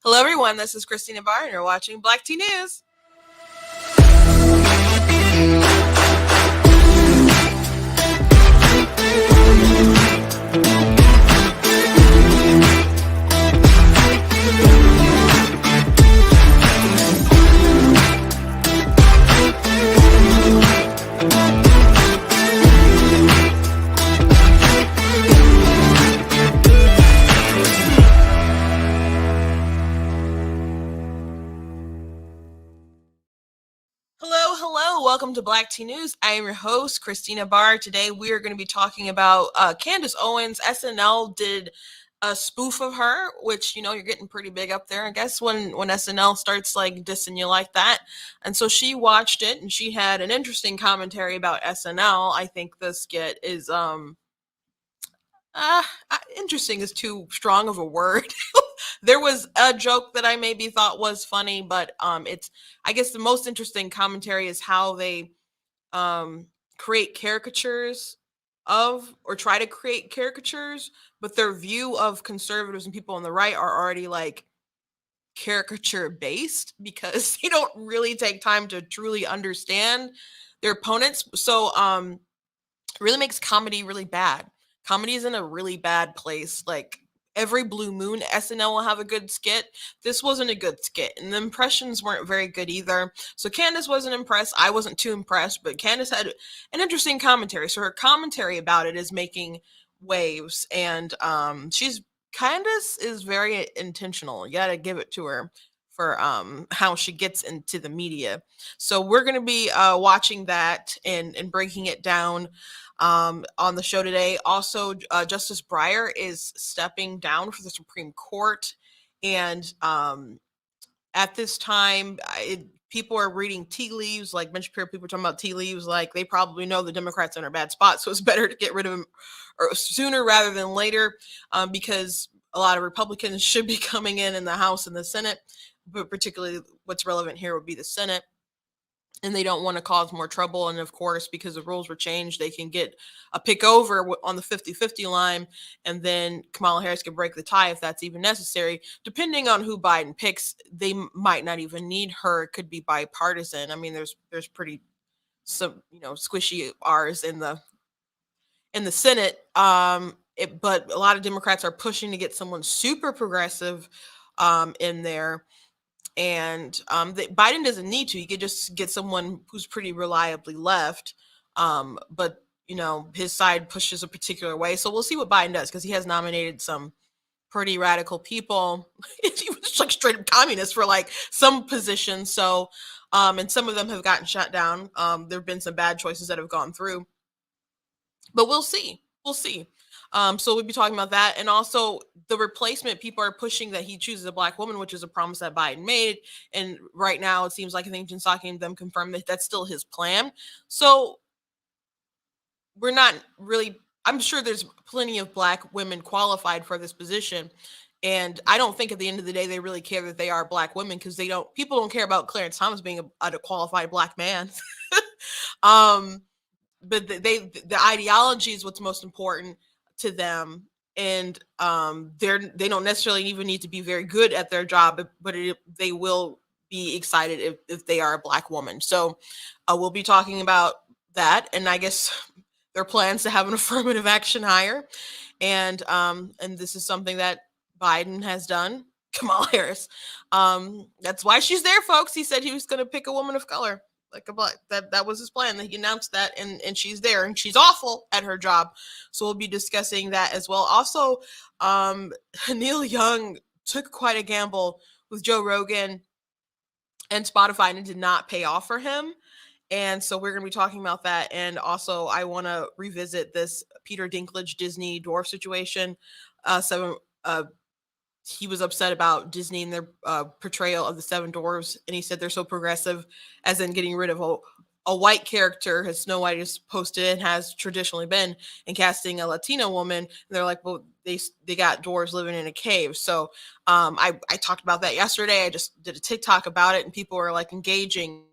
Hello, everyone. This is Christina Barr, and you're watching Black Tea News. Hello. Welcome to Black Tea News. I am your host, Christina Barr. Today, we are going to be talking about Candace Owens. SNL did a spoof of her, which, you're getting pretty big up there. I guess when SNL starts like dissing you like that. And so she watched it and she had an interesting commentary about SNL. I think the skit is interesting is too strong of a word. There was a joke that I maybe thought was funny, but it's, I guess the most interesting commentary is how they create caricatures of, or try to create caricatures, but their view of conservatives and people on the right are already like caricature based because they don't really take time to truly understand their opponents. So it really makes comedy really bad. Comedy is in a really bad place. Like every blue moon, SNL will have a good skit. This wasn't a good skit, and the impressions weren't very good either. So Candace wasn't impressed. I wasn't too impressed, but Candace had an interesting commentary. So her commentary about it is making waves, and Candace is very intentional. You got to give it to her for how she gets into the media. So we're going to be watching that and breaking it down on the show today. Also, Justice Breyer is stepping down for the Supreme Court. And at this time, people are reading tea leaves, like Ben Shapiro, people are talking about tea leaves, like they probably know the Democrats are in a bad spot. So it's better to get rid of them sooner rather than later, because a lot of Republicans should be coming in the House and the Senate, but particularly what's relevant here would be the Senate. And they don't want to cause more trouble. And of course, because the rules were changed, they can get a pick over on the 50-50 line. And then Kamala Harris can break the tie if that's even necessary. Depending on who Biden picks, they might not even need her. It could be bipartisan. I mean, there's pretty some, squishy R's in the Senate. But a lot of Democrats are pushing to get someone super progressive in there. And Biden doesn't need to. He could just get someone who's pretty reliably left. But his side pushes a particular way. So we'll see what Biden does, because he has nominated some pretty radical people. He was like straight up communist for like some positions. So and some of them have gotten shut down. There have been some bad choices that have gone through. But we'll see. We'll see. So we'll be talking about that. And also the replacement, people are pushing that he chooses a Black woman, which is a promise that Biden made. And right now it seems like, I think Jen Psaki and them confirmed that that's still his plan. So we're not really, I'm sure there's plenty of Black women qualified for this position. And I don't think at the end of the day, they really care that they are Black women, because people don't care about Clarence Thomas being a qualified Black man. But the ideology is what's most important to them. And they don't necessarily even need to be very good at their job, but they will be excited if they are a Black woman. So we'll be talking about that, and I guess their plans to have an affirmative action hire. And this is something that Biden has done. Kamala Harris, that's why she's there, folks. He said he was going to pick a woman of color, like a Black. That was his plan. That he announced that, and she's there, and she's awful at her job. So we'll be discussing that as well. Also, Neil Young took quite a gamble with Joe Rogan and Spotify, and it did not pay off for him. And so we're going to be talking about that. And also, I want to revisit this Peter Dinklage Disney dwarf situation. He was upset about Disney and their portrayal of the Seven Dwarves, and he said they're so progressive, as in getting rid of a white character, as Snow White is posted and has traditionally been, and casting a Latina woman. And they're like, well, they got dwarves living in a cave. So I talked about that yesterday. I just did a TikTok about it, and people are like engaging.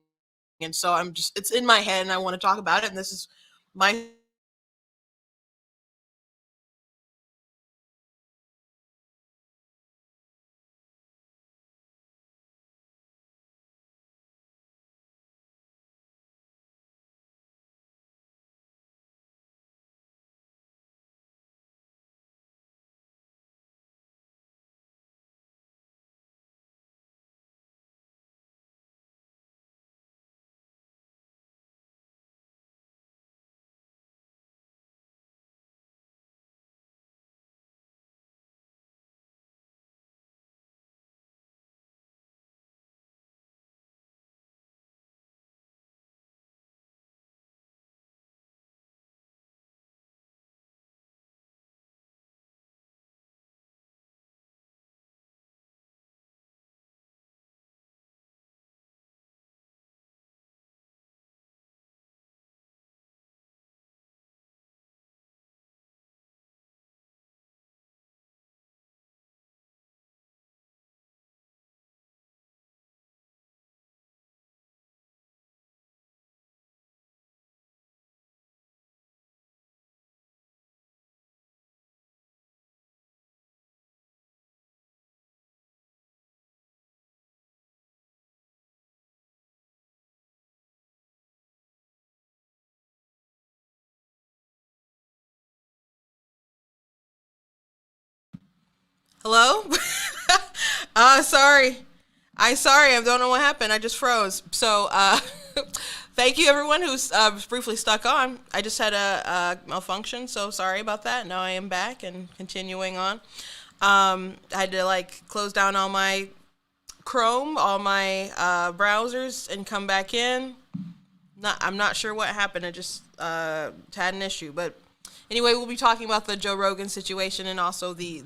And so it's in my head, and I want to talk about it. And this is my Hello? Sorry. I don't know what happened. I just froze. So, thank you everyone who's briefly stuck on. I just had a malfunction, so sorry about that. Now I am back and continuing on. I had to like close down all my Chrome, all my browsers, and come back in. I'm not sure what happened. I just had an issue, but anyway, we'll be talking about the Joe Rogan situation and also the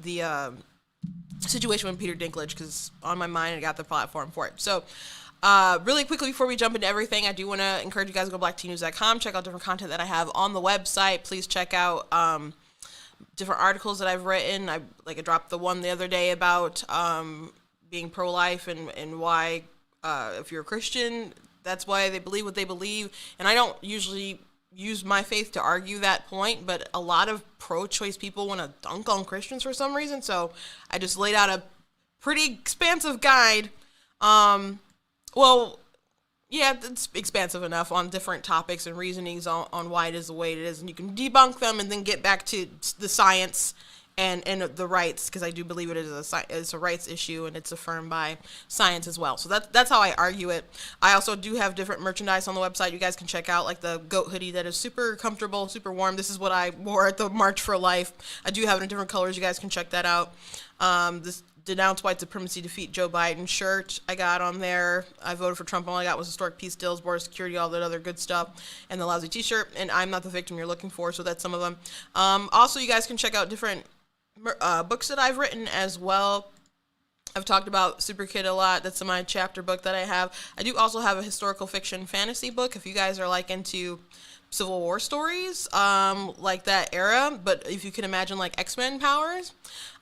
situation with Peter Dinklage, because on my mind I got the platform for it. So really quickly before we jump into everything, I do want to encourage you guys to go to blacktnews.com, check out different content that I have on the website. Please check out different articles that I've written. I dropped the one the other day about being pro-life and why if you're a Christian, that's why they believe what they believe. And I don't usually use my faith to argue that point, but a lot of pro-choice people want to dunk on Christians for some reason. So I just laid out a pretty expansive guide. Well, yeah, it's expansive enough on different topics and reasonings on why it is the way it is. And you can debunk them and then get back to the science and the rights, because I do believe it is a rights issue and it's affirmed by science as well. So that's how I argue it. I also do have different merchandise on the website you guys can check out, like the goat hoodie that is super comfortable, super warm. This is what I wore at the March for Life. I do have it in different colors. You guys can check that out. This Denounce White Supremacy, Defeat Joe Biden shirt I got on there. I voted for Trump. All I got was historic peace deals, border security, all that other good stuff, and the lousy t-shirt. And I'm not the victim you're looking for, so that's some of them. Also, you guys can check out different books that I've written as well. I've talked about Super Kid a lot. That's my chapter book that I have. I do also have a historical fiction fantasy book if you guys are like into Civil War stories, like that era, but if you can imagine like X-Men powers.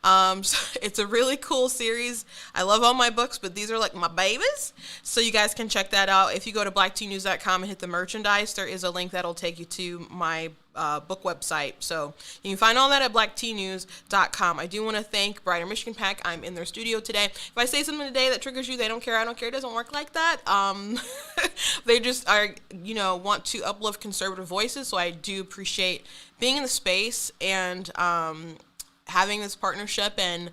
So it's a really cool series. I love all my books, but these are like my babies. So you guys can check that out. If you go to blacktnews.com and hit the merchandise, there is a link that'll take you to my book website. So you can find all that at blacktnews.com. I do want to thank Breyer Michigan Pack. I'm in their studio today. If I say something today that triggers you, they don't care. I don't care. It doesn't work like that. They just are, want to uplift conservative voices. So I do appreciate being in the space and having this partnership. And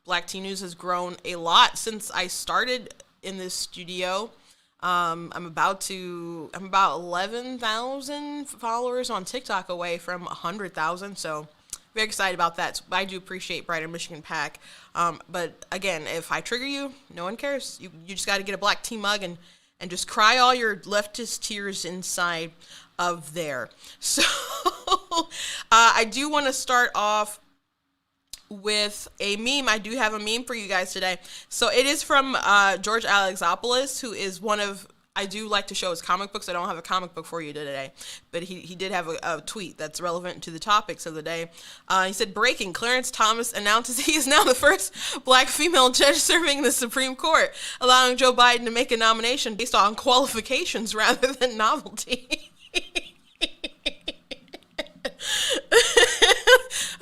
Black Teen News has grown a lot since I started in this studio. I'm about 11,000 followers on TikTok away from 100,000. So very excited about that. So I do appreciate Brighter Michigan Pack. But again, if I trigger you, no one cares. You just got to get a black tea mug and just cry all your leftist tears inside of there. So I do want to start off with a meme. I do have a meme for you guys today. So it is from George Alexopoulos, who is one of, I do like to show his comic books. I don't have a comic book for you today, but he did have a tweet that's relevant to the topics of the day. He said, breaking, Clarence Thomas announces he is now the first black female judge serving the Supreme Court, allowing Joe Biden to make a nomination based on qualifications rather than novelty.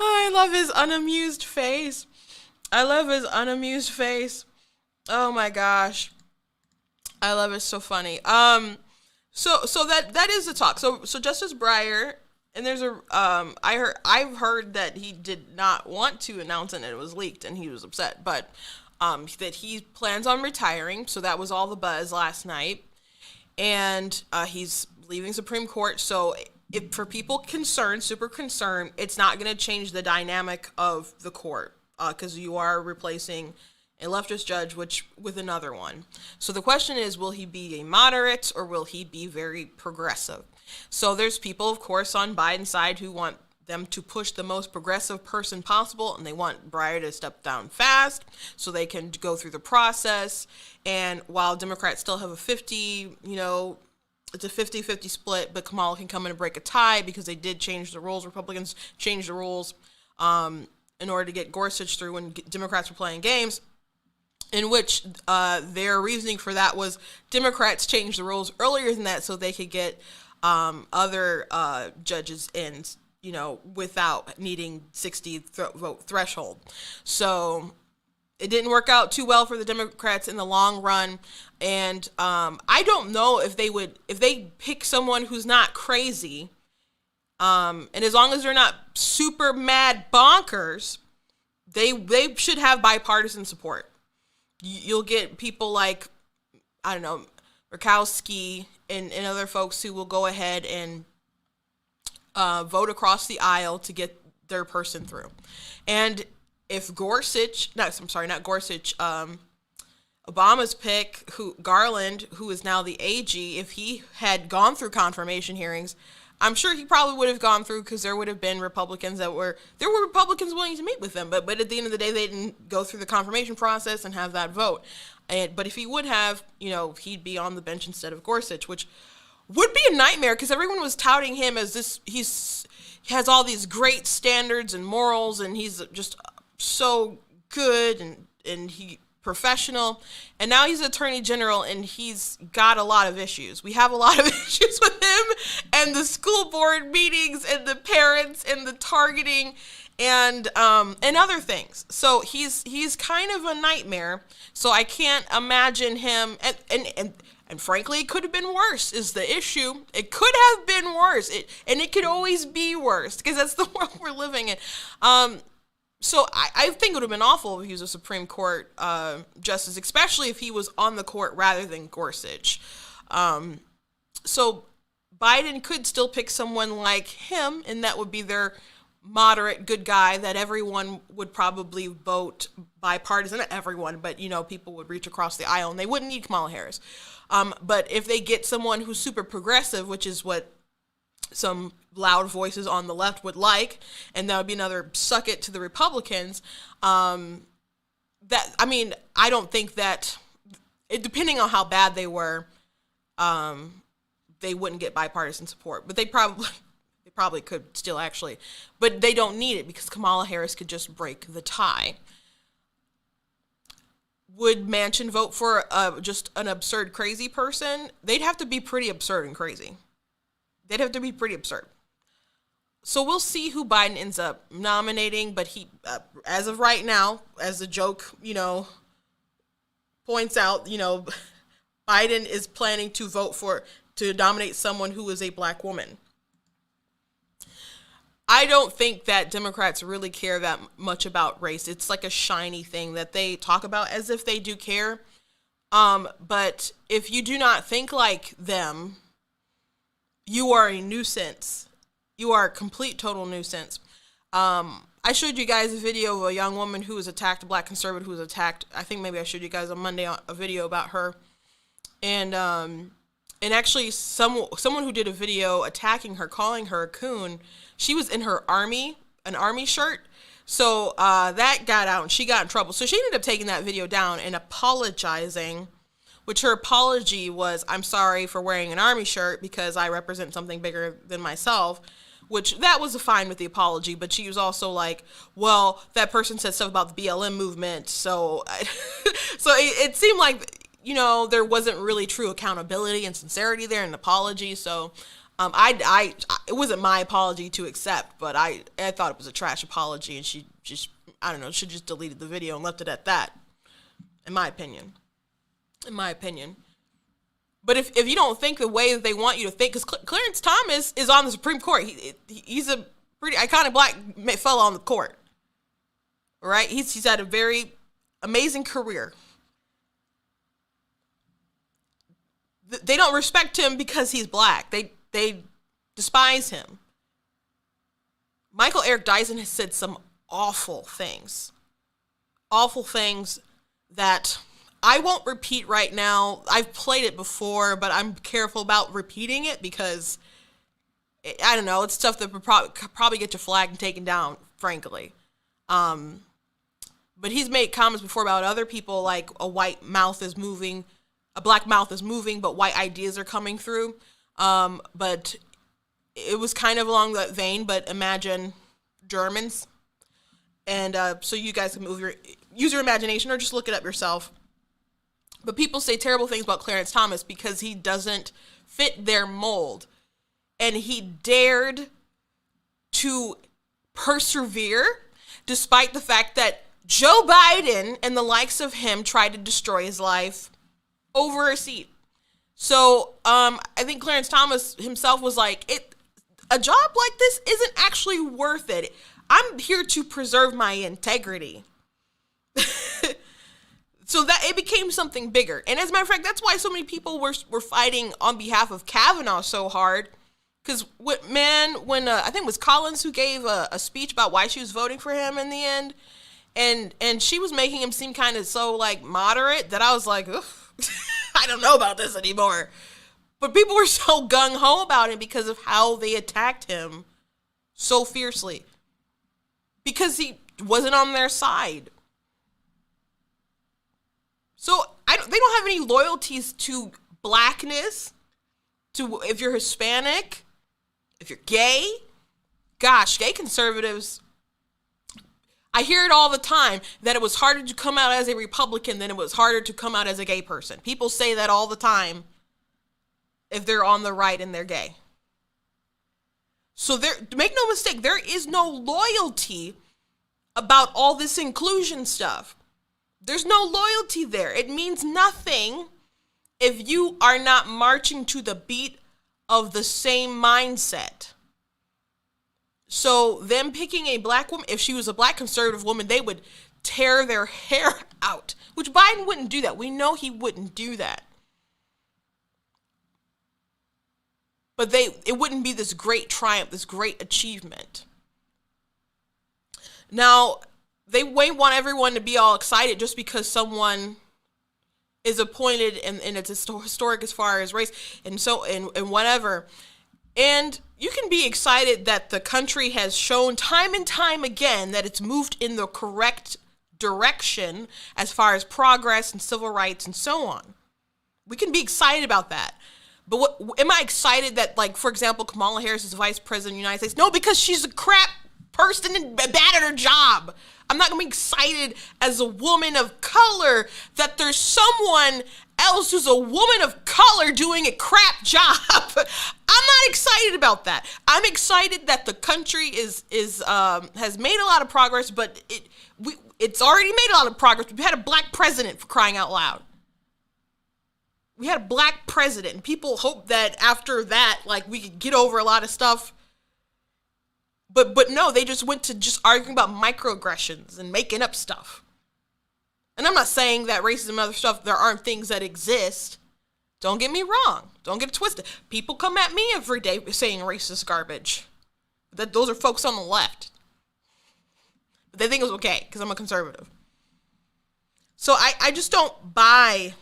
Oh, I love his unamused face. Oh my gosh. I love it. So funny. So that is the talk. So Justice Breyer, and there's I've heard that he did not want to announce it and it was leaked and he was upset, but that he plans on retiring. So that was all the buzz last night. And he's leaving Supreme Court. So if for people concerned, super concerned, it's not going to change the dynamic of the court because you are replacing a leftist judge with another one. So the question is, will he be a moderate or will he be very progressive? So there's people, of course, on Biden's side who want them to push the most progressive person possible, and they want Breyer to step down fast so they can go through the process. And while Democrats still have a 50, it's a 50-50 split, but Kamala can come in and break a tie because they did change the rules. Republicans changed the rules in order to get Gorsuch through when Democrats were playing games, in which their reasoning for that was Democrats changed the rules earlier than that so they could get other judges in, without needing 60 vote threshold. So it didn't work out too well for the Democrats in the long run. And I don't know if they pick someone who's not crazy, and as long as they're not super mad bonkers, they should have bipartisan support. You'll get people like, I don't know, Murkowski and other folks who will go ahead and vote across the aisle to get their person through. And if not Gorsuch, Obama's pick, Garland, who is now the AG, if he had gone through confirmation hearings, I'm sure he probably would have gone through, because there would have been Republicans Republicans willing to meet with them, but at the end of the day, they didn't go through the confirmation process and have that vote. But if he would have, he'd be on the bench instead of Gorsuch, which would be a nightmare, because everyone was touting him as this. He has all these great standards and morals, and he's just so good and he professional, and now he's attorney general, and he's got a lot of issues. We have a lot of issues with him, and the school board meetings, and the parents, and the targeting, and other things. So he's kind of a nightmare. So I can't imagine him, and frankly, it could have been worse, is the issue. It could have been worse, and it could always be worse, because that's the world we're living in. So I think it would have been awful if he was a Supreme Court justice, especially if he was on the court rather than Gorsuch. So Biden could still pick someone like him, and that would be their moderate good guy that everyone would probably vote bipartisan. Not everyone, but people would reach across the aisle, and they wouldn't need Kamala Harris. But if they get someone who's super progressive, which is what some loud voices on the left would like, and that would be another suck it to the Republicans. I don't think that, depending on how bad they were, they wouldn't get bipartisan support, but they probably could still, actually, but they don't need it, because Kamala Harris could just break the tie. Would Manchin vote for just an absurd, crazy person? They'd have to be pretty absurd and crazy. They'd have to be pretty absurd. So we'll see who Biden ends up nominating, but he, as of right now, as the joke, points out, Biden is planning to nominate someone who is a black woman. I don't think that Democrats really care that much about race. It's like a shiny thing that they talk about as if they do care. But if you do not think like them, you are a nuisance. You are a complete, total nuisance. I showed you guys a video of a young woman who was attacked, a black conservative who was attacked. I think maybe I showed you guys on Monday a video about her. And actually someone who did a video attacking her, calling her a coon, she was in an army shirt. So that got out and she got in trouble. So she ended up taking that video down and apologizing, which her apology was, I'm sorry for wearing an army shirt because I represent something bigger than myself, which that was fine with the apology. But she was also like, well, that person said stuff about the BLM movement. So, so it seemed like, there wasn't really true accountability and sincerity there in the apology. So it wasn't my apology to accept, but I thought it was a trash apology, and she just, I don't know, she just deleted the video and left it at that, in my opinion. But if you don't think the way that they want you to think, because Clarence Thomas is on the Supreme Court, he's a pretty iconic black fellow on the court, right? He's had a very amazing career. They don't respect him because he's black. They despise him. Michael Eric Dyson has said some awful things that I won't repeat right now. I've played it before, but I'm careful about repeating it because, I don't know, it's stuff that would probably get you flagged and taken down, frankly. But he's made comments before about other people, like a black mouth is moving, but white ideas are coming through. But it was kind of along that vein, but imagine Germans. And so you guys can use your imagination or just look it up yourself. But people say terrible things about Clarence Thomas because he doesn't fit their mold. And he dared to persevere despite the fact that Joe Biden and the likes of him tried to destroy his life over a seat. So I think Clarence Thomas himself was like, a job like this isn't actually worth it. I'm here to preserve my integrity. So that it became something bigger. And as a matter of fact, that's why so many people were fighting on behalf of Kavanaugh so hard. Because, when I think it was Collins who gave a speech about why she was voting for him in the end, and she was making him seem kind of so, like, moderate that I was like, ugh, I don't know about this anymore. But people were so gung-ho about him because of how they attacked him so fiercely. Because he wasn't on their side. So they don't have any loyalties to blackness, to if you're Hispanic, if you're gay. Gosh, gay conservatives, I hear it all the time, that it was harder to come out as a Republican than it was harder to come out as a gay person. People say that all the time if they're on the right and they're gay. So make no mistake, there is no loyalty about all this inclusion stuff. There's no loyalty there. It means nothing if you are not marching to the beat of the same mindset. So them picking a black woman, if she was a black conservative woman, they would tear their hair out, which Biden wouldn't do that. We know he wouldn't do that. But it wouldn't be this great triumph, this great achievement. Now, they may want everyone to be all excited just because someone is appointed and it's historic as far as race and so and whatever. And you can be excited that the country has shown time and time again that it's moved in the correct direction as far as progress and civil rights and so on. We can be excited about that. But am I excited that, like, for example, Kamala Harris is vice president of the United States? No, because she's a crap person and bad at her job. I'm not going to be excited as a woman of color that there's someone else who's a woman of color doing a crap job. I'm not excited about that. I'm excited that the country has made a lot of progress, but it's already made a lot of progress. We've had a black president, for crying out loud. We had a black president, and people hope that after that, like, we could get over a lot of stuff. But no, they just went to just arguing about microaggressions and making up stuff. And I'm not saying that racism and other stuff, there aren't things that exist. Don't get me wrong. Don't get it twisted. People come at me every day saying racist garbage. Those are folks on the left. But they think it's okay because I'm a conservative. So I just don't buy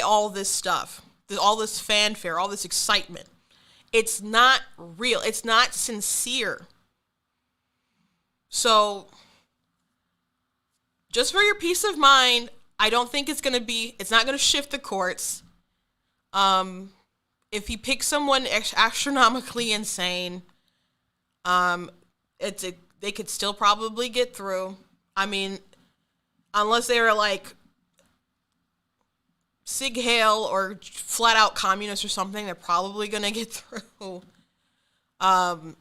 all this stuff, all this fanfare, all this excitement. It's not real. It's not sincere. So, just for your peace of mind, I don't think it's not going to shift the courts. If he picks someone astronomically insane, they could still probably get through. I mean, unless they were like Sig Heil or flat out communists or something, they're probably going to get through. And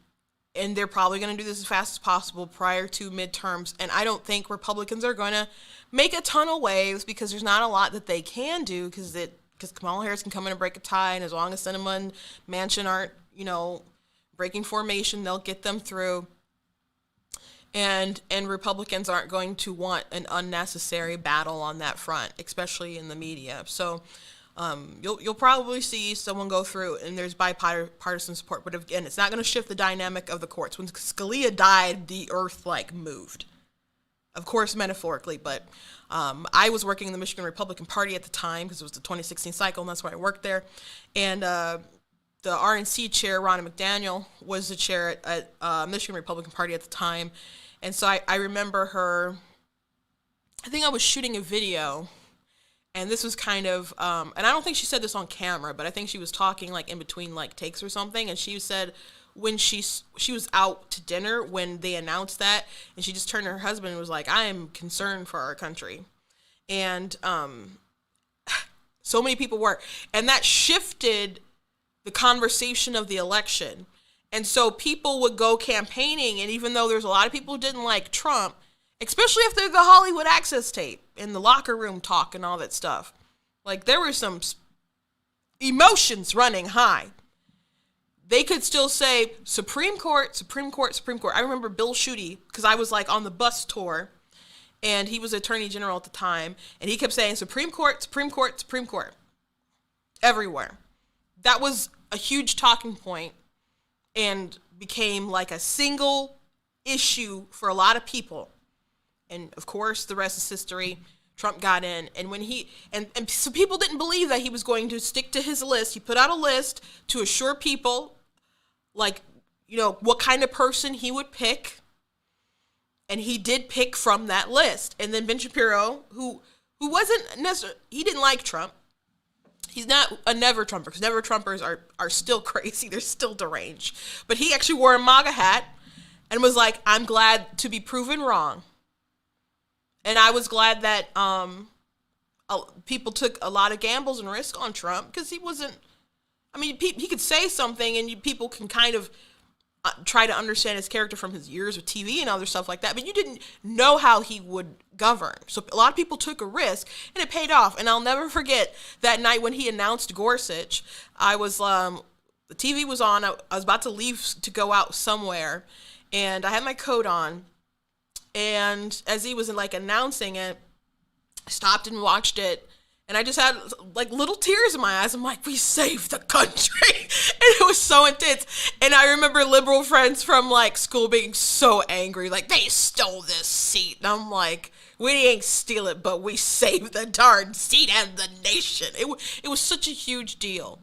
they're probably going to do this as fast as possible prior to midterms. And I don't think Republicans are going to make a ton of waves because there's not a lot that they can do because Kamala Harris can come in and break a tie. And as long as Sinema and Manchin aren't, breaking formation, they'll get them through. And Republicans aren't going to want an unnecessary battle on that front, especially in the media. So you'll probably see someone go through, and there's bipartisan support. But again, it's not going to shift the dynamic of the courts. When Scalia died, the earth moved. Of course, metaphorically, but I was working in the Michigan Republican Party at the time because it was the 2016 cycle, and that's why I worked there. And the RNC chair, Ronna McDaniel, was the chair at Michigan Republican Party at the time. And so I remember her, I think I was shooting a video, and this was kind of, and I don't think she said this on camera, but I think she was talking like in between like takes or something, and she said when she was out to dinner when they announced that, and she just turned to her husband and was like, I am concerned for our country. And so many people were, and that shifted the conversation of the election. And so people would go campaigning, and even though there's a lot of people who didn't like Trump, especially after the Hollywood Access tape and the locker room talk and all that stuff, like there were some emotions running high. they could still say Supreme Court, Supreme Court, Supreme Court. I remember Bill Schuette, because I was like on the bus tour, and he was Attorney General at the time, and he kept saying Supreme Court, Supreme Court, Supreme Court, everywhere. That was a huge talking point and became like a single issue for a lot of people. And of course, the rest is history. Trump got in, and when and so people didn't believe that he was going to stick to his list. He put out a list to assure people, like, what kind of person he would pick, and he did pick from that list. And then Ben Shapiro, who wasn't necessarily, he didn't like Trump. He's not a never Trumper, because never Trumpers are still crazy. They're still deranged. But he actually wore a MAGA hat and was like, I'm glad to be proven wrong. And I was glad that people took a lot of gambles and risks on Trump, because he wasn't, he could say something and people can kind of try to understand his character from his years with TV and other stuff like that, but you didn't know how he would govern. So a lot of people took a risk, and it paid off. And I'll never forget that night when he announced Gorsuch. I was, the TV was on, I was about to leave to go out somewhere, and I had my coat on. And as he was announcing it, I stopped and watched it, and I just had little tears in my eyes. I'm like, we saved the country. And it was so intense. And I remember liberal friends from school being so angry, they stole this seat. And I'm like, we ain't steal it, but we saved the darn seat and the nation. It was such a huge deal.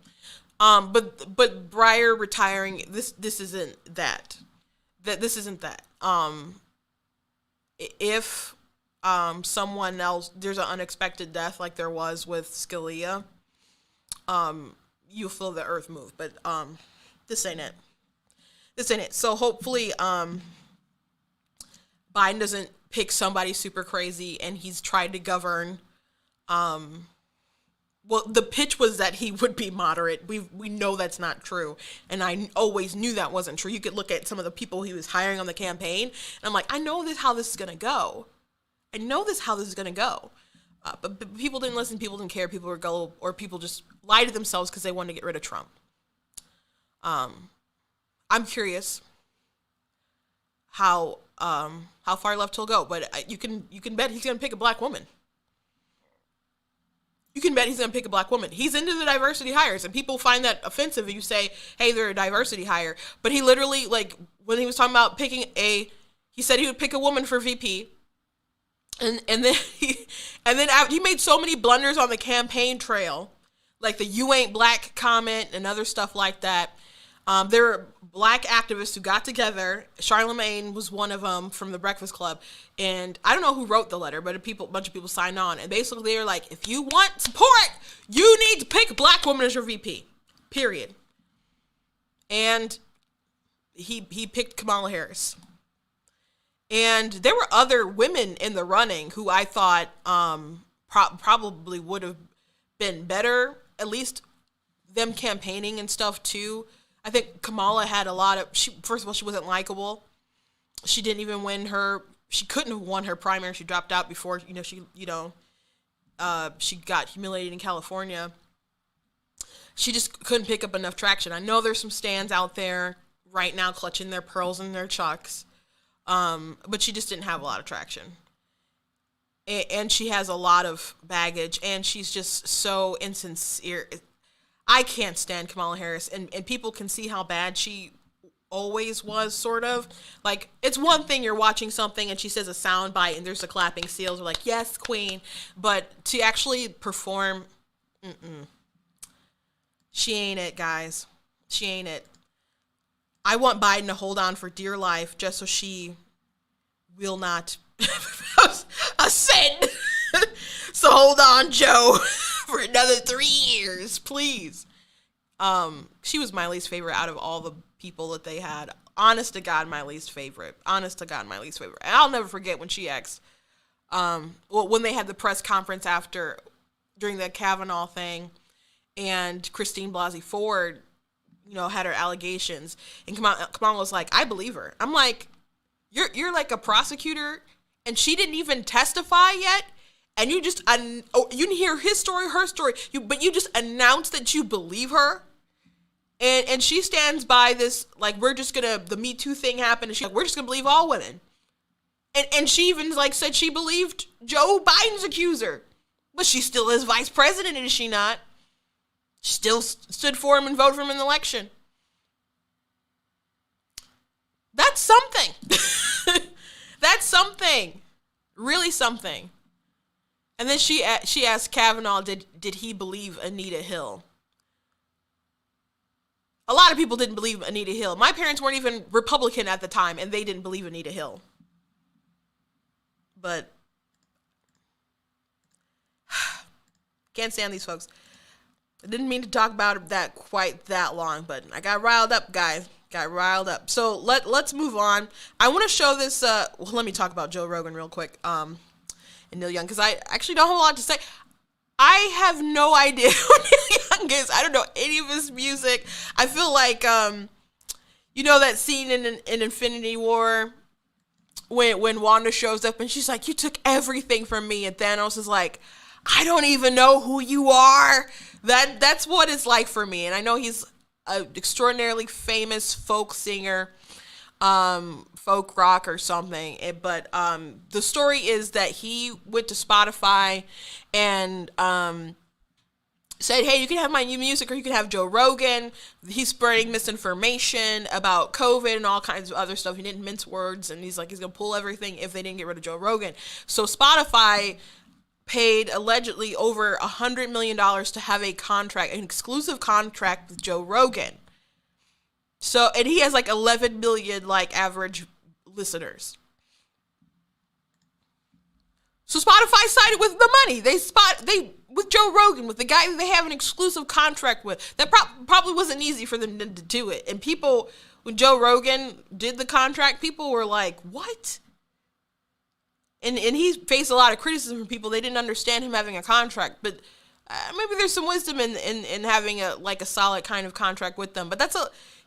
But Breyer retiring, this isn't that. This isn't that. If someone else, there's an unexpected death like there was with Scalia, you'll feel the earth move. But this ain't it. This ain't it. So hopefully Biden doesn't pick somebody super crazy, and he's tried to govern. Well, the pitch was that he would be moderate. We know that's not true, and I always knew that wasn't true. You could look at some of the people he was hiring on the campaign, and I'm like, I know how this is going to go. I know how this is going to go. But people didn't listen. People didn't care. People were gullible, or people just lied to themselves because they wanted to get rid of Trump. I'm curious how far left he'll go, but you can bet he's going to pick a black woman. You can bet he's going to pick a black woman. He's into the diversity hires, and people find that offensive if you say, hey, they're a diversity hire. But he literally, when he was talking about picking he said he would pick a woman for VP. And then he made so many blunders on the campaign trail, like the "you ain't black" comment and other stuff like that. There were black activists who got together. Charlemagne was one of them from the Breakfast Club, and I don't know who wrote the letter, but a bunch of people signed on. And basically, they were like, "If you want support, you need to pick a black woman as your VP." Period. And he picked Kamala Harris. And there were other women in the running who I thought probably would have been better, at least them campaigning and stuff too. I think Kamala had a lot of, first of all, she wasn't likable. She didn't even she couldn't have won her primary. She dropped out before, she got humiliated in California. She just couldn't pick up enough traction. I know there's some stands out there right now clutching their pearls and their chucks. But she just didn't have a lot of traction. And she has a lot of baggage, and she's just so insincere. I can't stand Kamala Harris, and people can see how bad she always was, sort of. It's one thing you're watching something and she says a sound bite and there's a clapping seals. We're like, yes, queen. But to actually perform, she ain't it, guys. She ain't it. I want Biden to hold on for dear life just so she will not ascend. So hold on, Joe, for another 3 years, please. She was my least favorite out of all the people that they had. Honest to God, my least favorite. And I'll never forget when she asked, when they had the press conference during the Kavanaugh thing, and Christine Blasey Ford, had her allegations, and Kamala was like, I believe her. I'm like, you're like a prosecutor, and she didn't even testify yet, and you just, you didn't hear his story, her story, but you just announced that you believe her. And she stands by this, like, the Me Too thing happened, and she's like, we're just gonna believe all women. And she even, like, said she believed Joe Biden's accuser. But she still is vice president, is she not? She still stood for him and voted for him in the election. That's something. That's something. Really something. And then she asked Kavanaugh, did he believe Anita Hill? A lot of people didn't believe Anita Hill. My parents weren't even Republican at the time, and they didn't believe Anita Hill. But can't stand these folks. I didn't mean to talk about that quite that long, but I got riled up, guys. Got riled up. So let's move on. I want to show this. Let me talk about Joe Rogan real quick. And Neil Young, because I actually don't have a lot to say. I have no idea who Neil Young is. I don't know any of his music. I feel like, you know that scene in Infinity War when Wanda shows up and she's like, you took everything from me, and Thanos is like, I don't even know who you are. That's what it's like for me. And I know he's an extraordinarily famous folk singer, folk rock or something. But the story is that he went to Spotify and said, hey, you can have my new music, or you can have Joe Rogan. He's spreading misinformation about COVID and all kinds of other stuff. He didn't mince words, and he's like, he's going to pull everything if they didn't get rid of Joe Rogan. So Spotify paid allegedly over $100 million to have an exclusive contract with Joe Rogan. So, and he has like 11 million like average listeners. So Spotify sided with the money. They with Joe Rogan, with the guy that they have an exclusive contract with. That probably wasn't easy for them to do it. And people, when Joe Rogan did the contract, people were like, what? And he faced a lot of criticism from people. They didn't understand him having a contract, but maybe there's some wisdom in having a solid kind of contract with them. But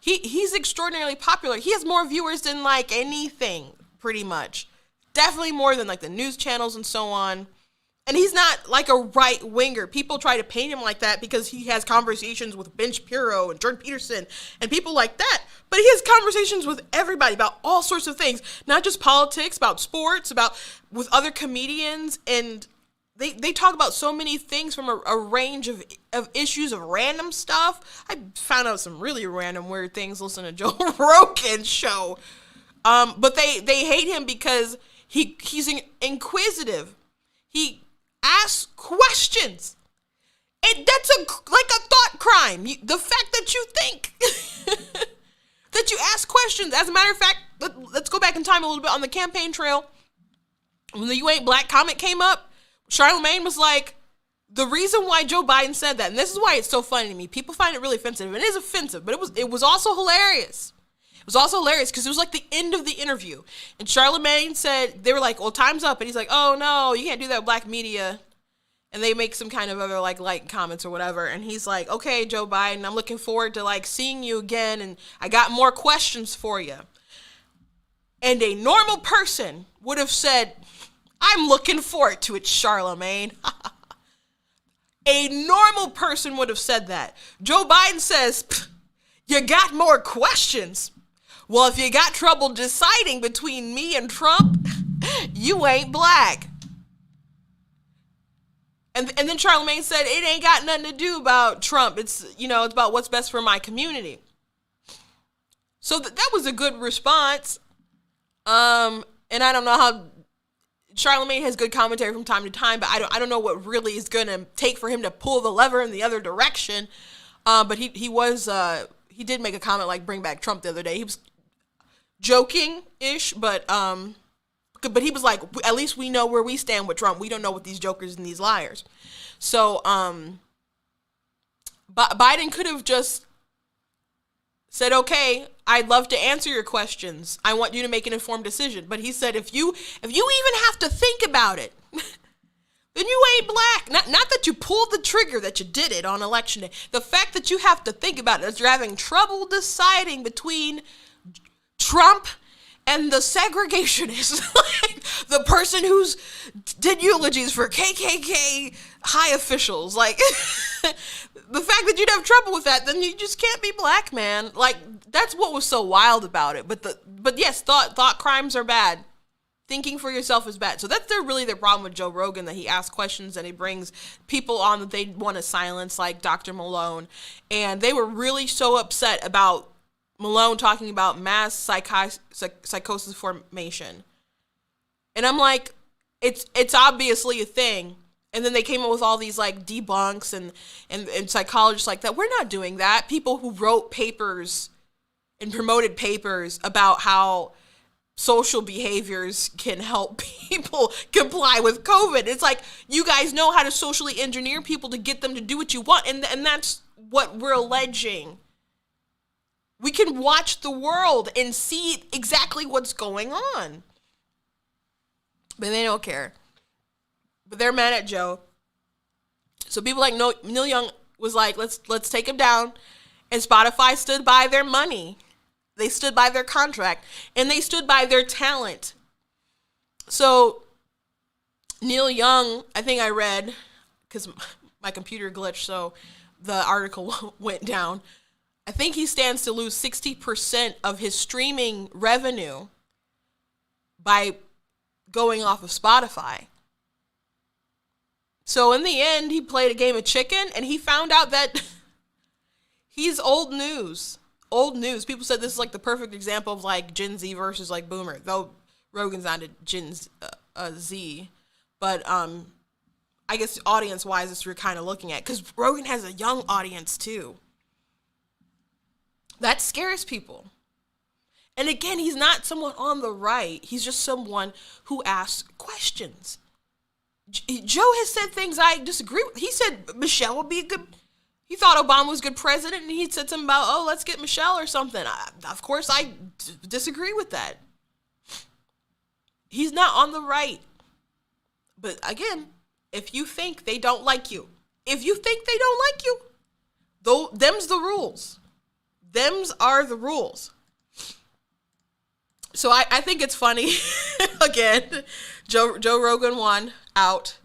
he's extraordinarily popular. He has more viewers than like anything, pretty much. Definitely more than like the news channels and so on. And he's not like a right winger. People try to paint him like that because he has conversations with Ben Shapiro and Jordan Peterson and people like that. But he has conversations with everybody about all sorts of things, not just politics, about sports, with other comedians. And they talk about so many things from a range of issues, of random stuff. I found out some really random weird things listening to Joe Rogan's show. But they hate him because he's inquisitive. He asks questions. And that's like a thought crime. The fact that you think, that you ask questions. As a matter of fact, let's go back in time a little bit on the campaign trail. When the You Ain't Black comment came up, Charlamagne was like, the reason why Joe Biden said that, and this is why it's so funny to me, people find it really offensive, and it is offensive, but it was also hilarious. It was also hilarious because it was like the end of the interview. And Charlamagne said, they were like, well, time's up. And he's like, oh, no, you can't do that with black media. And they make some kind of other like light comments or whatever. And he's like, okay, Joe Biden, I'm looking forward to like seeing you again. And I got more questions for you. And a normal person would have said, I'm looking forward to it, Charlamagne. A normal person would have said that. Joe Biden says, you got more questions. Well, if you got trouble deciding between me and Trump, you ain't black. And then Charlamagne said, it ain't got nothing to do about Trump. It's, it's about what's best for my community. So that was a good response. And I don't know how Charlamagne has good commentary from time to time, but I don't know what really is going to take for him to pull the lever in the other direction. But he did make a comment like bring back Trump the other day. He was joking-ish, but he was like, at least we know where we stand with Trump. We don't know what these jokers and these liars. So Biden could have just said, okay, I'd love to answer your questions. I want you to make an informed decision. But he said, if you even have to think about it, then you ain't black. Not that you pulled the trigger, that you did it on election day. The fact that you have to think about it, that you're having trouble deciding between Trump And the segregationist, like the person who's did eulogies for KKK high officials, like the fact that you'd have trouble with that, then you just can't be black, man. Like that's what was so wild about it. But yes, thought crimes are bad. Thinking for yourself is bad. So that's really the problem with Joe Rogan, that he asks questions and he brings people on that they want to silence, like Dr. Malone. And they were really so upset about Malone talking about mass psychosis formation. And I'm like, it's obviously a thing. And then they came up with all these like debunks and psychologists like that. We're not doing that. People who wrote papers and promoted papers about how social behaviors can help people comply with COVID. It's like, you guys know how to socially engineer people to get them to do what you want. And that's what we're alleging. We can watch the world and see exactly what's going on. But they don't care. But they're mad at Joe. So people like Neil Young was like, let's take him down. And Spotify stood by their money. They stood by their contract. And they stood by their talent. So Neil Young, I think I read, because my computer glitched, so the article went down. I think he stands to lose 60% of his streaming revenue by going off of Spotify. So in the end, he played a game of chicken, and he found out that he's old news. Old news. People said this is like the perfect example of like Gen Z versus like Boomer. Though Rogan's not a Gen Z, but I guess audience-wise, it's what you're kind of looking at, because Rogan has a young audience too. That scares people. And again, he's not someone on the right. He's just someone who asks questions. Joe has said things I disagree with. He said Michelle would be a good... He thought Obama was a good president, and he said something about, oh, let's get Michelle or something. Of course, I disagree with that. He's not on the right. But again, if you think they don't like you, them's the rules. Them's are the rules. So I think it's funny. Again, Joe Rogan won out.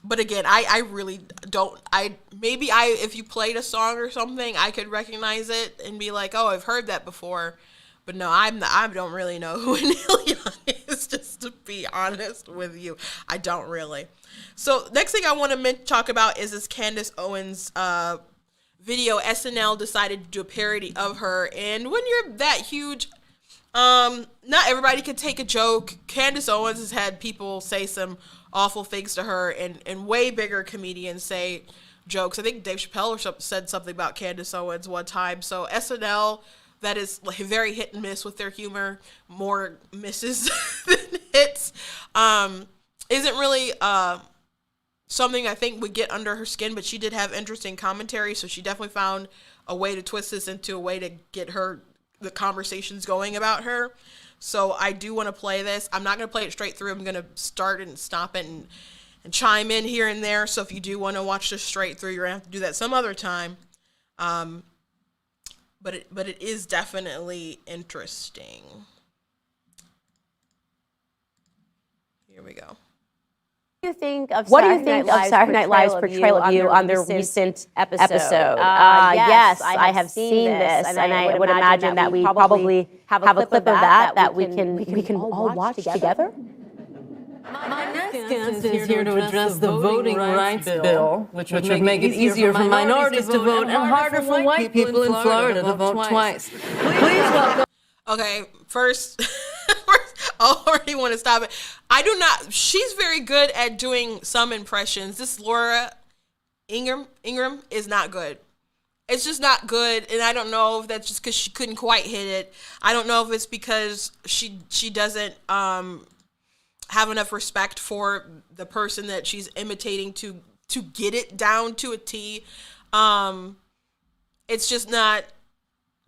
But again, I really don't. If you played a song or something, I could recognize it and be like, oh, I've heard that before. But no, I don't really know who Neil Young is, just to be honest with you. I don't really. So next thing I want to talk about is this Candace Owens video. SNL decided to do a parody of her. And when you're that huge, not everybody can take a joke. Candace Owens has had people say some awful things to her, and way bigger comedians say jokes. I think Dave Chappelle said something about Candace Owens one time. So SNL, that is like very hit and miss with their humor, more misses than hits, isn't really something I think would get under her skin, but she did have interesting commentary, so she definitely found a way to twist this into a way to get the conversations going about her. So I do want to play this. I'm not going to play it straight through. I'm going to start it and stop it and chime in here and there. So if you do want to watch this straight through, you're going to have to do that some other time. But it is definitely interesting. Here we go. What do you think of Saturday Night Live's portrayal of you on their recent episode? Yes, I have seen this, and I would imagine that we probably have a clip of that we can all watch together. My next guest is here to address the Voting Rights Bill, which would make it easier for minorities to vote and harder for white people in Florida to vote twice. Please welcome. Okay, first, I already want to stop it. She's very good at doing some impressions. This Laura Ingraham is not good. It's just not good, and I don't know if that's just because she couldn't quite hit it. I don't know if it's because she doesn't have enough respect for the person that she's imitating to get it down to a T. It's just not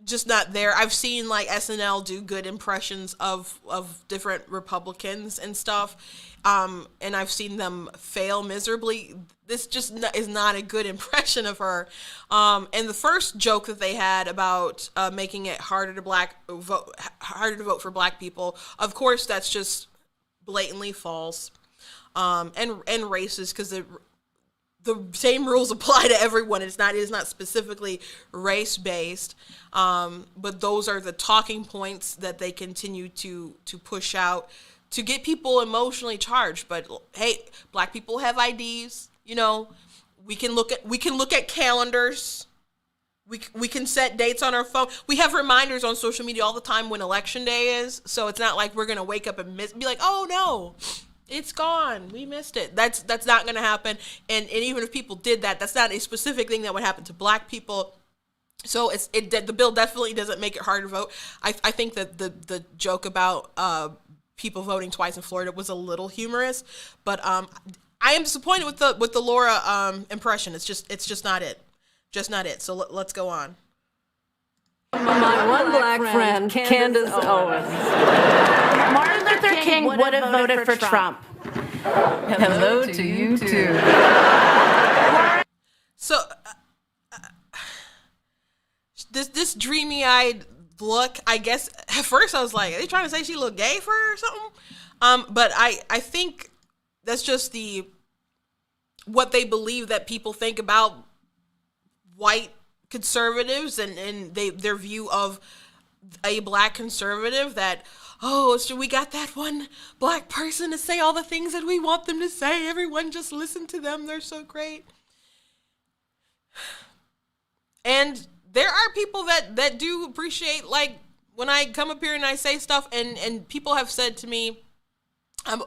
just not there. I've seen like SNL do good impressions of different Republicans and stuff, and I've seen them fail miserably. This just is not a good impression of her. And the first joke that they had about making it harder to vote for Black people, of course, that's just blatantly false, and racist, because the same rules apply to everyone. It is not specifically race based, but those are the talking points that they continue to push out to get people emotionally charged. But hey, Black people have IDs. You know, we can look at calendars. We can set dates on our phone. We have reminders on social media all the time when election day is. So it's not like we're gonna wake up and be like, oh no, it's gone, we missed it. That's not going to happen. And even if people did that, that's not a specific thing that would happen to Black people. So the bill definitely doesn't make it hard to vote. I think that the joke about people voting twice in Florida was a little humorous, but I am disappointed with the Laura impression. It's just not it. Just not it. So let's go on. My one Black friend, Candace Owens. Martin Luther King would have voted for Trump. Hello to you too. So this dreamy-eyed look, I guess at first I was like, are they trying to say she looked gay for her or something? But I think that's just what they believe that people think about white conservatives and their view of a Black conservative, that, oh, so we got that one Black person to say all the things that we want them to say. Everyone just listen to them. They're so great. And there are people that do appreciate, like, when I come up here and I say stuff, and people have said to me, I'm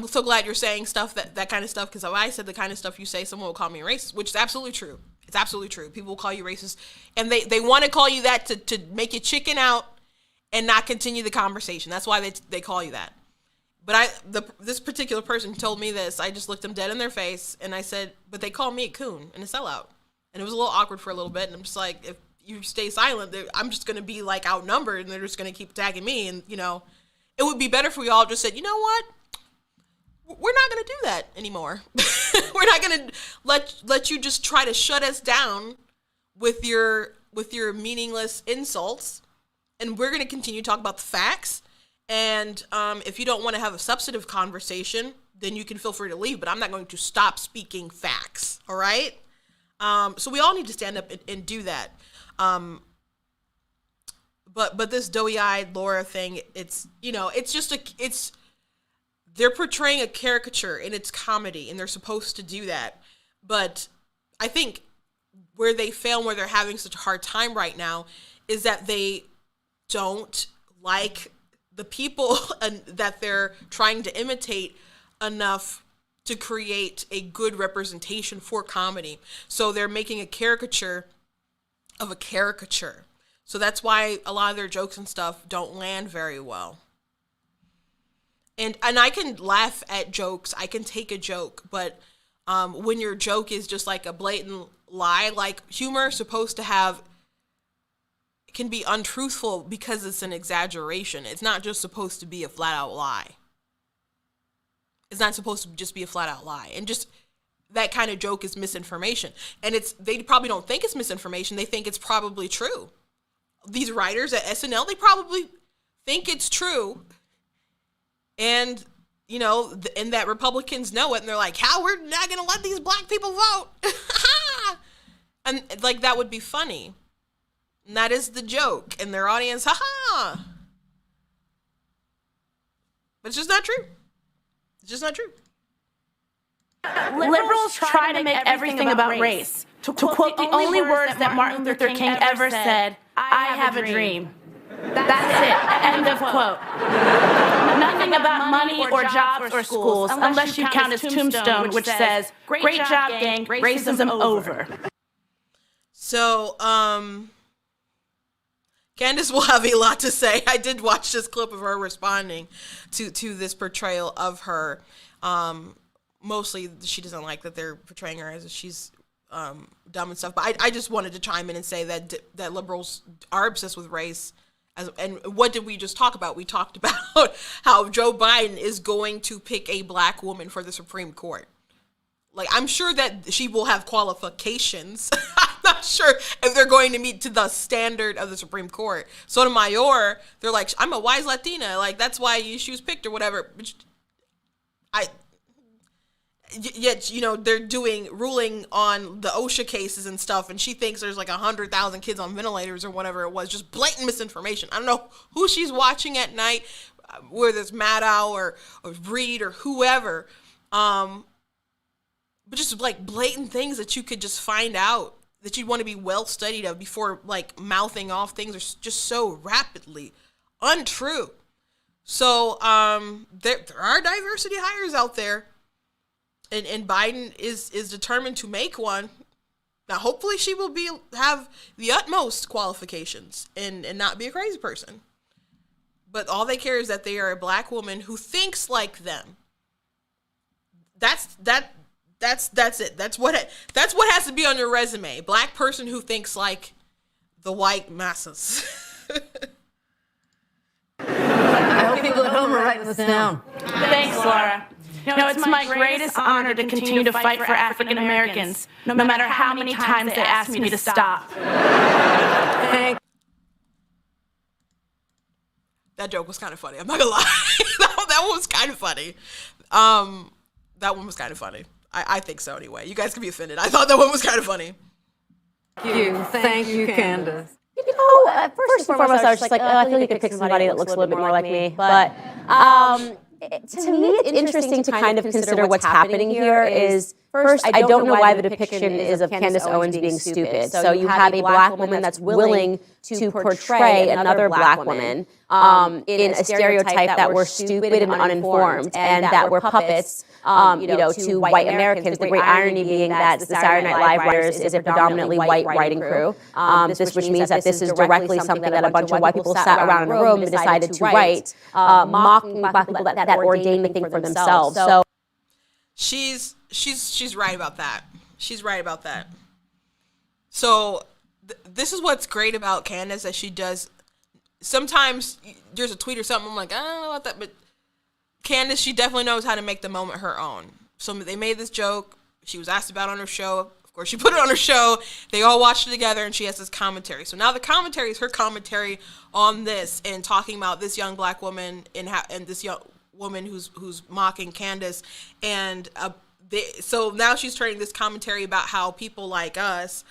so glad you're saying stuff, that kind of stuff, because if I said the kind of stuff you say, someone will call me racist, which is absolutely true. It's absolutely true. People will call you racist, and they want to call you that to make you chicken out and not continue the conversation. That's why they call you that. But this particular person told me this. I just looked them dead in their face, and I said, but they call me a coon and a sellout. And it was a little awkward for a little bit, and I'm just like, if you stay silent, I'm just going to be, like, outnumbered, and they're just going to keep tagging me. And, you know, it would be better if we all just said, you know what? We're not going to do that anymore. We're not going to let you just try to shut us down with your meaningless insults. And we're going to continue to talk about the facts. And if you don't want to have a substantive conversation, then you can feel free to leave. But I'm not going to stop speaking facts. All right? So we all need to stand up and do that. But this doughy-eyed Laura thing, it's they're portraying a caricature, and it's comedy, and they're supposed to do that. But I think where they fail and where they're having such a hard time right now is that they don't like the people that they're trying to imitate enough to create a good representation for comedy. So they're making a caricature of a caricature. So that's why a lot of their jokes and stuff don't land very well. And I can laugh at jokes. I can take a joke, but when your joke is just like a blatant lie, like humor is supposed to have, can be untruthful because it's an exaggeration. It's not just supposed to be a flat out lie. It's not supposed to just be a flat out lie. And just that kind of joke is misinformation. And they probably don't think it's misinformation. They think it's probably true. These writers at SNL, they probably think it's true. And, you know, and that Republicans know it, and they're like, how, we're not going to let these Black people vote. And, like, that would be funny. And that is the joke. And their audience, ha-ha. But it's just not true. It's just not true. Liberals try to make everything about race. To quote the only words that Martin Luther King ever said, I have a dream. That's it. End of quote. Nothing about money or jobs or schools, unless you count his tombstone, which says, great job, gang, racism over. So, Candace will have a lot to say. I did watch this clip of her responding to this portrayal of her. Mostly, she doesn't like that they're portraying her as if she's dumb and stuff. But I just wanted to chime in and say that liberals are obsessed with race. And what did we just talk about? We talked about how Joe Biden is going to pick a black woman for the Supreme Court. Like, I'm sure that she will have qualifications. I'm not sure if they're going to meet to the standard of the Supreme Court. Sotomayor, they're like, I'm a wise Latina. Like, that's why she was picked or whatever. Yet, you know, they're ruling on the OSHA cases and stuff, and she thinks there's like 100,000 kids on ventilators or whatever it was. Just blatant misinformation. I don't know who she's watching at night, whether it's Maddow or Reed or whoever, but just like blatant things that you could just find out that you'd want to be well studied of before like mouthing off things are just so rapidly untrue. So there are diversity hires out there. And Biden is determined to make one. Now, hopefully she will have the utmost qualifications and not be a crazy person. But all they care is that they are a black woman who thinks like them. That's it. That's what has to be on your resume. Black person who thinks like the white masses. I hope people at home are writing this down. Thanks, Laura. No, it's my greatest honor to continue to fight for African Americans, no matter how many times they ask me to stop. That joke was kind of funny. I'm not gonna lie. that one was kind of funny. That one was kind of funny. I think so anyway. You guys can be offended. I thought that one was kind of funny. Thank you, Candace. You know, first and foremost, I was just like, I feel like you could pick somebody that looks a little bit more like me. But to me, it's interesting to kind of consider what's happening here is, first, I don't know why the depiction is of Candace Owens being stupid. So you have a black woman that's willing to portray another black woman in a stereotype that we're stupid and uninformed and that we're puppets, to white Americans. The great irony being that the Saturday Night Live writers is a predominantly white writing crew. Which means that this is directly something that a bunch of white people sat around in a room and decided to write, mocking black people that ordained the thing for themselves. So she's right about that. She's right about that. So this is what's great about Candace, that she does. Sometimes there's a tweet or something, I'm like, I don't know about that, but Candace, she definitely knows how to make the moment her own. So they made this joke. She was asked about it on her show. Of course, she put it on her show. They all watched it together, and she has this commentary. So now the commentary is her commentary on this and talking about this young black woman and this young woman who's mocking Candace. And so now she's turning this commentary about how people like us,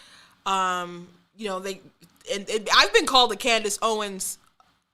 and I've been called the Candace Owens,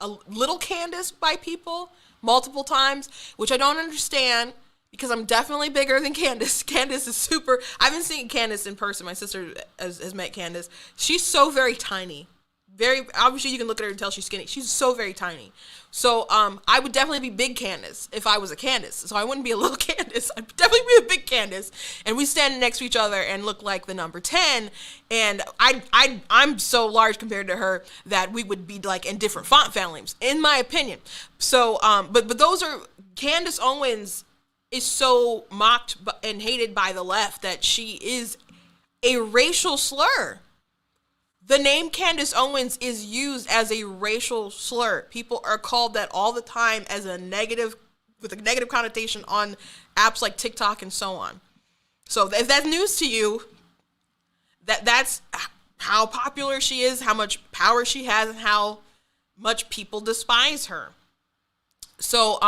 a little Candace by people multiple times, which I don't understand because I'm definitely bigger than Candace. Candace is super. I haven't seen Candace in person. My sister has met Candace. She's so very tiny. Very obviously, you can look at her and tell she's skinny. She's so very tiny. So I would definitely be big Candace if I was a Candace. So I wouldn't be a little Candace. I'd definitely be a big Candace. And we stand next to each other and look like the number 10. And I'm so large compared to her that we would be like in different font families, in my opinion. So but those are, Candace Owens is so mocked and hated by the left that she is a racial slur. The name Candace Owens is used as a racial slur. People are called that all the time as with a negative connotation on apps like TikTok and so on. So if that's news to you, that's how popular she is, how much power she has, and how much people despise her. So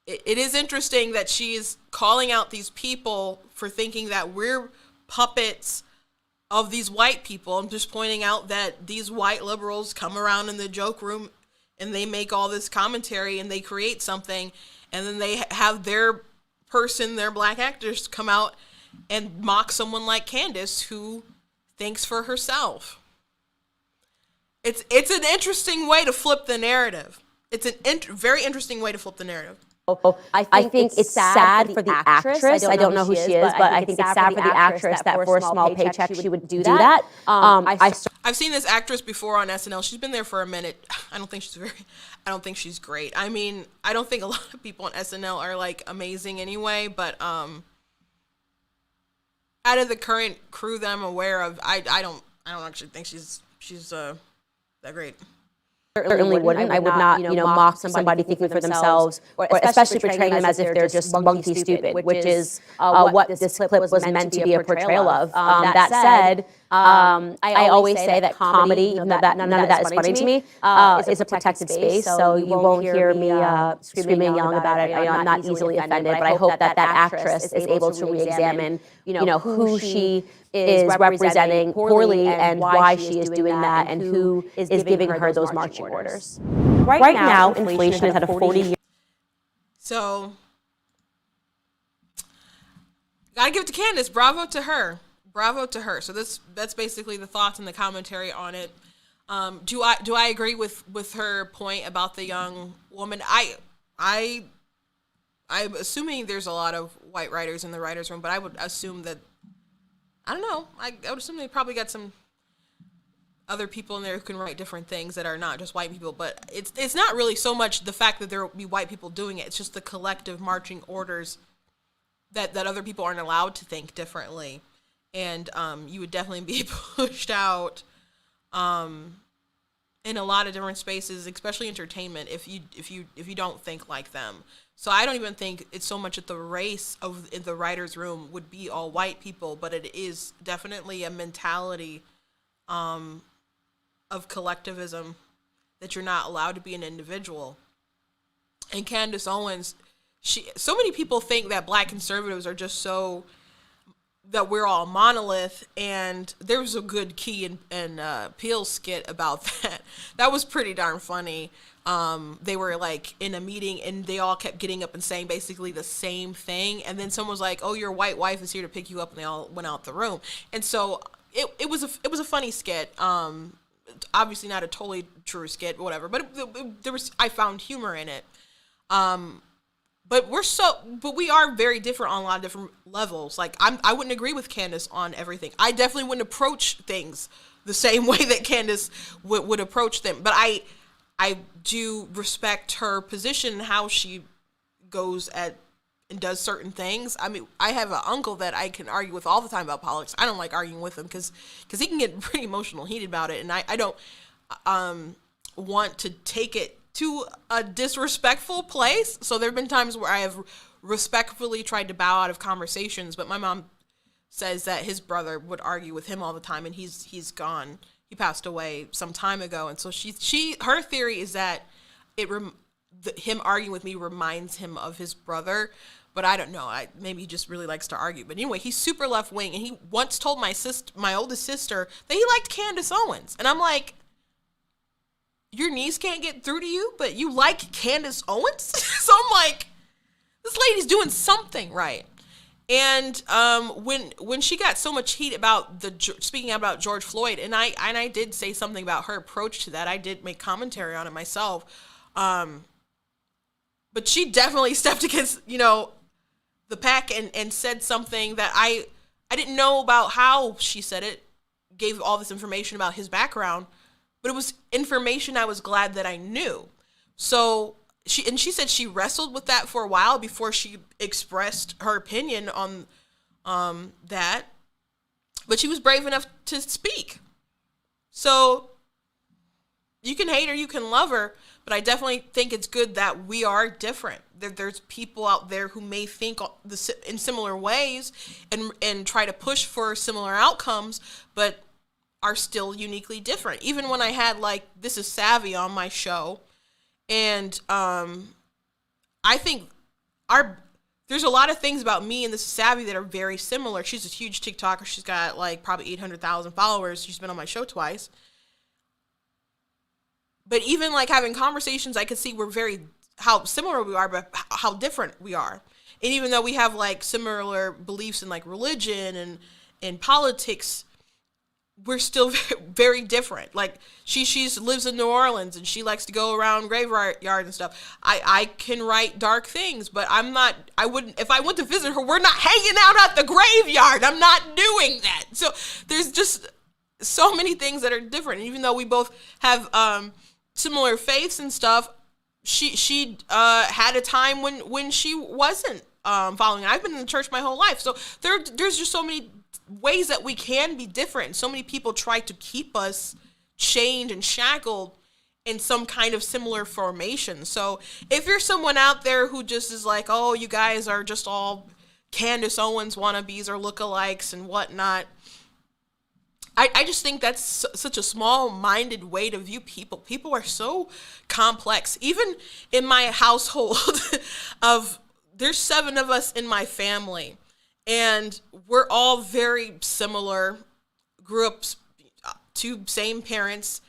it is interesting that she's calling out these people for thinking that we're puppets of these white people. I'm just pointing out that these white liberals come around in the joke room and they make all this commentary and they create something, and then they have their black actors come out and mock someone like Candace who thinks for herself. It's an interesting way to flip the narrative. It's a very interesting way to flip the narrative. I think it's sad for the actress. I don't know who she is, but I think it's sad for the actress that for a small paycheck she would do that. I've seen this actress before on SNL. She's been there for a minute. I don't think she's great. I mean, I don't think a lot of people on SNL are like amazing anyway, but out of the current crew that I'm aware of, I don't actually think she's that great. Certainly wouldn't. I would not, mock somebody thinking for themselves, or especially portraying them as if they're just monkey stupid, which is what this clip was meant to be a portrayal of. That said, I always say that comedy, even though none of that is funny to me, is a protected space. So you won't hear me screaming and yelling about it. I'm not easily offended, but I hope that actress is able to re-examine, who she is representing poorly and why she is doing that, and who is giving her those marching orders. Right now, inflation is at a 40-year. So, gotta give it to Candace. Bravo to her. Bravo to her. So that's basically the thoughts and the commentary on it. Do I agree with her point about the young woman? I'm assuming there's a lot of white writers in the writers' room, but I would assume that, I don't know. I would assume they probably got some other people in there who can write different things that are not just white people. But it's not really so much the fact that there will be white people doing it. It's just the collective marching orders that other people aren't allowed to think differently. And you would definitely be pushed out in a lot of different spaces, especially entertainment, if you don't think like them. So I don't even think it's so much that the race in the writer's room would be all white people, but it is definitely a mentality of collectivism, that you're not allowed to be an individual. And Candace Owens, so many people think that black conservatives are just so, that we're all monolith, and there was a good Key and Peele skit about that. That was pretty darn funny. They were like in a meeting and they all kept getting up and saying basically the same thing, and then someone was like, "Oh, your white wife is here to pick you up," and they all went out the room. And so it was a funny skit. Obviously not a totally true skit, whatever, but I found humor in it. But we are very different on a lot of different levels. Like I wouldn't agree with Candace on everything. I definitely wouldn't approach things the same way that Candace would approach them. But I do respect her position, how she goes at and does certain things. I mean, I have an uncle that I can argue with all the time about politics. I don't like arguing with him because he can get pretty emotional, heated about it, and I don't want to take it to a disrespectful place. So there have been times where I have respectfully tried to bow out of conversations, but my mom says that his brother would argue with him all the time, and he's gone. He passed away some time ago, and so her theory is that him arguing with me reminds him of his brother, but I don't know. Maybe he just really likes to argue. But anyway, he's super left wing, and he once told my oldest sister that he liked Candace Owens, and I'm like, your niece can't get through to you, but you like Candace Owens? So I'm like, this lady's doing something right. And when she got so much heat about speaking about George Floyd, and I did say something about her approach to that. I did make commentary on it myself. But she definitely stepped against, the pack and said something that I didn't know about how she said it, gave all this information about his background, but it was information I was glad that I knew. So she said she wrestled with that for a while before she expressed her opinion on that, but she was brave enough to speak. So you can hate her, you can love her, but I definitely think it's good that we are different. There's people out there who may think in similar ways and try to push for similar outcomes, but are still uniquely different. Even when I had This Is Savvy on my show, and I think there's a lot of things about me and This Is Savvy that are very similar. She's a huge TikToker. She's got probably 800,000 followers. She's been on my show twice. But even having conversations, I could see how similar we are, but how different we are. And even though we have similar beliefs in religion and politics, we're still very, very different. She lives in New Orleans and she likes to go around graveyards and stuff. I can write dark things, but if I went to visit her, we're not hanging out at the graveyard. I'm not doing that. So there's just so many things that are different. And even though we both have similar faiths and stuff, she had a time when she wasn't following. I've been in the church my whole life. So there's just so many ways that we can be different. So many people try to keep us chained and shackled in some kind of similar formation. So if you're someone out there who just is like, oh, you guys are just all Candace Owens wannabes or lookalikes and whatnot, I just think that's such a small-minded way to view people. People are so complex. Even in my household there's 7 of us in my family, and we're all very similar. Grew up, 2 same parents,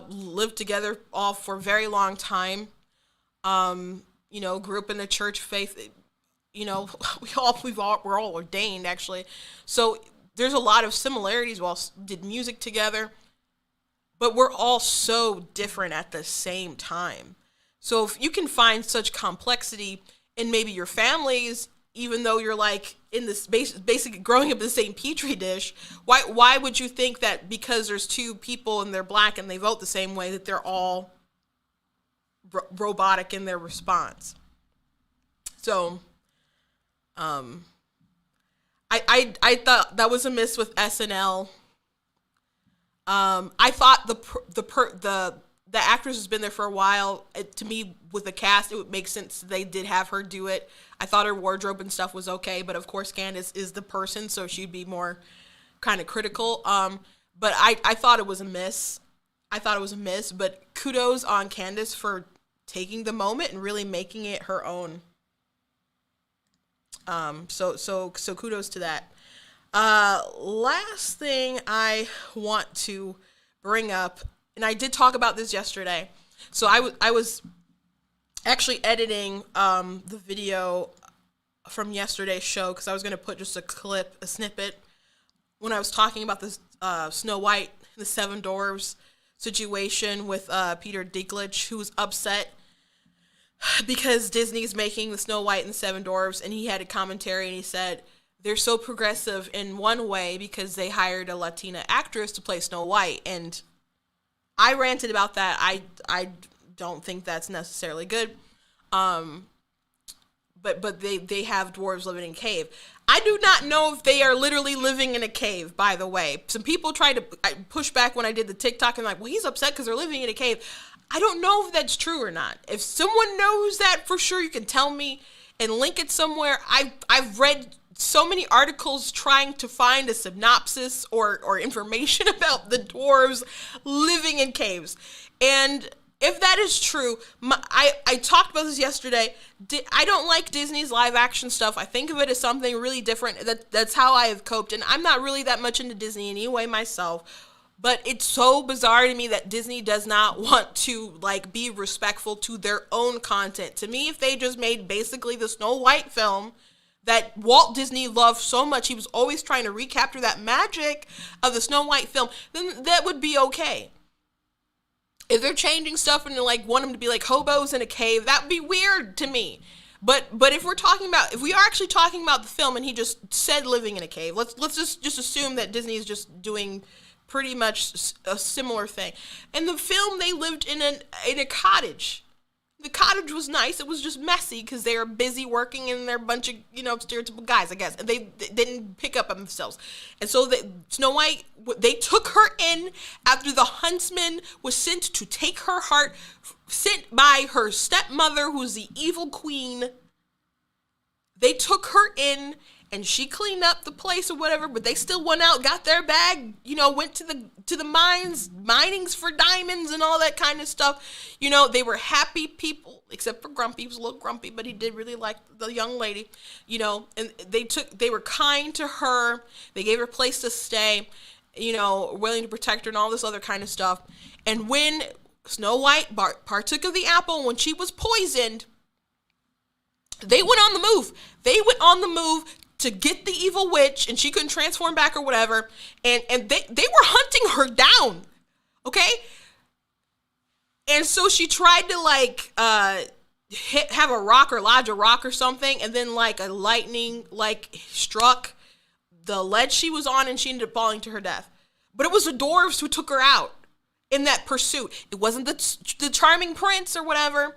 lived together all for a very long time. Grew up in the church faith. We're all ordained, actually. So there's a lot of similarities. We all did music together, but we're all so different at the same time. So if you can find such complexity in maybe your families, even though you're like in this basic growing up in the same petri dish, why would you think that because there's 2 people and they're black and they vote the same way that they're all robotic in their response? So, I thought that was a miss with SNL. I thought the actress has been there for a while. To me, with the cast, it would make sense they did have her do it. I thought her wardrobe and stuff was okay, but of course Candace is the person, so she'd be more kind of critical. But I thought it was a miss. But kudos on Candace for taking the moment and really making it her own. So kudos to that. Last thing I want to bring up, and I did talk about this yesterday. So I was actually editing the video from yesterday's show because I was going to put just a snippet when I was talking about this Snow White, the Seven Dwarves situation with Peter Dinklage, who was upset because Disney's making the Snow White and the Seven Dwarves, and he had a commentary and he said they're so progressive in one way because they hired a Latina actress to play Snow White, and I ranted about that. I don't think that's necessarily good. But they have dwarves living in a cave. I do not know if they are literally living in a cave, by the way. Some people tried to push back when I did the TikTok and like, well, he's upset because they're living in a cave. I don't know if that's true or not. If someone knows that for sure, you can tell me and link it somewhere. I've read so many articles trying to find a synopsis or information about the dwarves living in caves. And if that is true, I talked about this yesterday. I don't like Disney's live action stuff. I think of it as something really different. That's how I have coped. And I'm not really that much into Disney anyway myself. But it's so bizarre to me that Disney does not want to be respectful to their own content. To me, if they just made basically the Snow White film that Walt Disney loved so much, he was always trying to recapture that magic of the Snow White film, then that would be okay. If they're changing stuff and want them to be like hobos in a cave, that would be weird to me. But if we are actually talking about the film and he just said living in a cave, let's just assume that Disney is just doing pretty much a similar thing. In the film, they lived in a cottage. The cottage was nice. It was just messy because they were busy working and they're a bunch of, stereotypical guys, I guess. And they didn't pick up on themselves. And so Snow White, they took her in after the huntsman was sent to take her heart, sent by her stepmother, who's the evil queen. They took her in and she cleaned up the place or whatever, but they still went out, got their bag, went to the mines, minings for diamonds and all that kind of stuff. They were happy people, except for Grumpy. He was a little grumpy, but he did really like the young lady, and they were kind to her. They gave her a place to stay, willing to protect her and all this other kind of stuff. And when Snow White partook of the apple, when she was poisoned, they went on the move. They went on the move to get the evil witch, and she couldn't transform back or whatever, and they were hunting her down, okay? And so she tried to have a rock or lodge a rock or something, and then a lightning struck the ledge she was on, and she ended up falling to her death. But it was the dwarves who took her out in that pursuit. It wasn't the charming prince or whatever.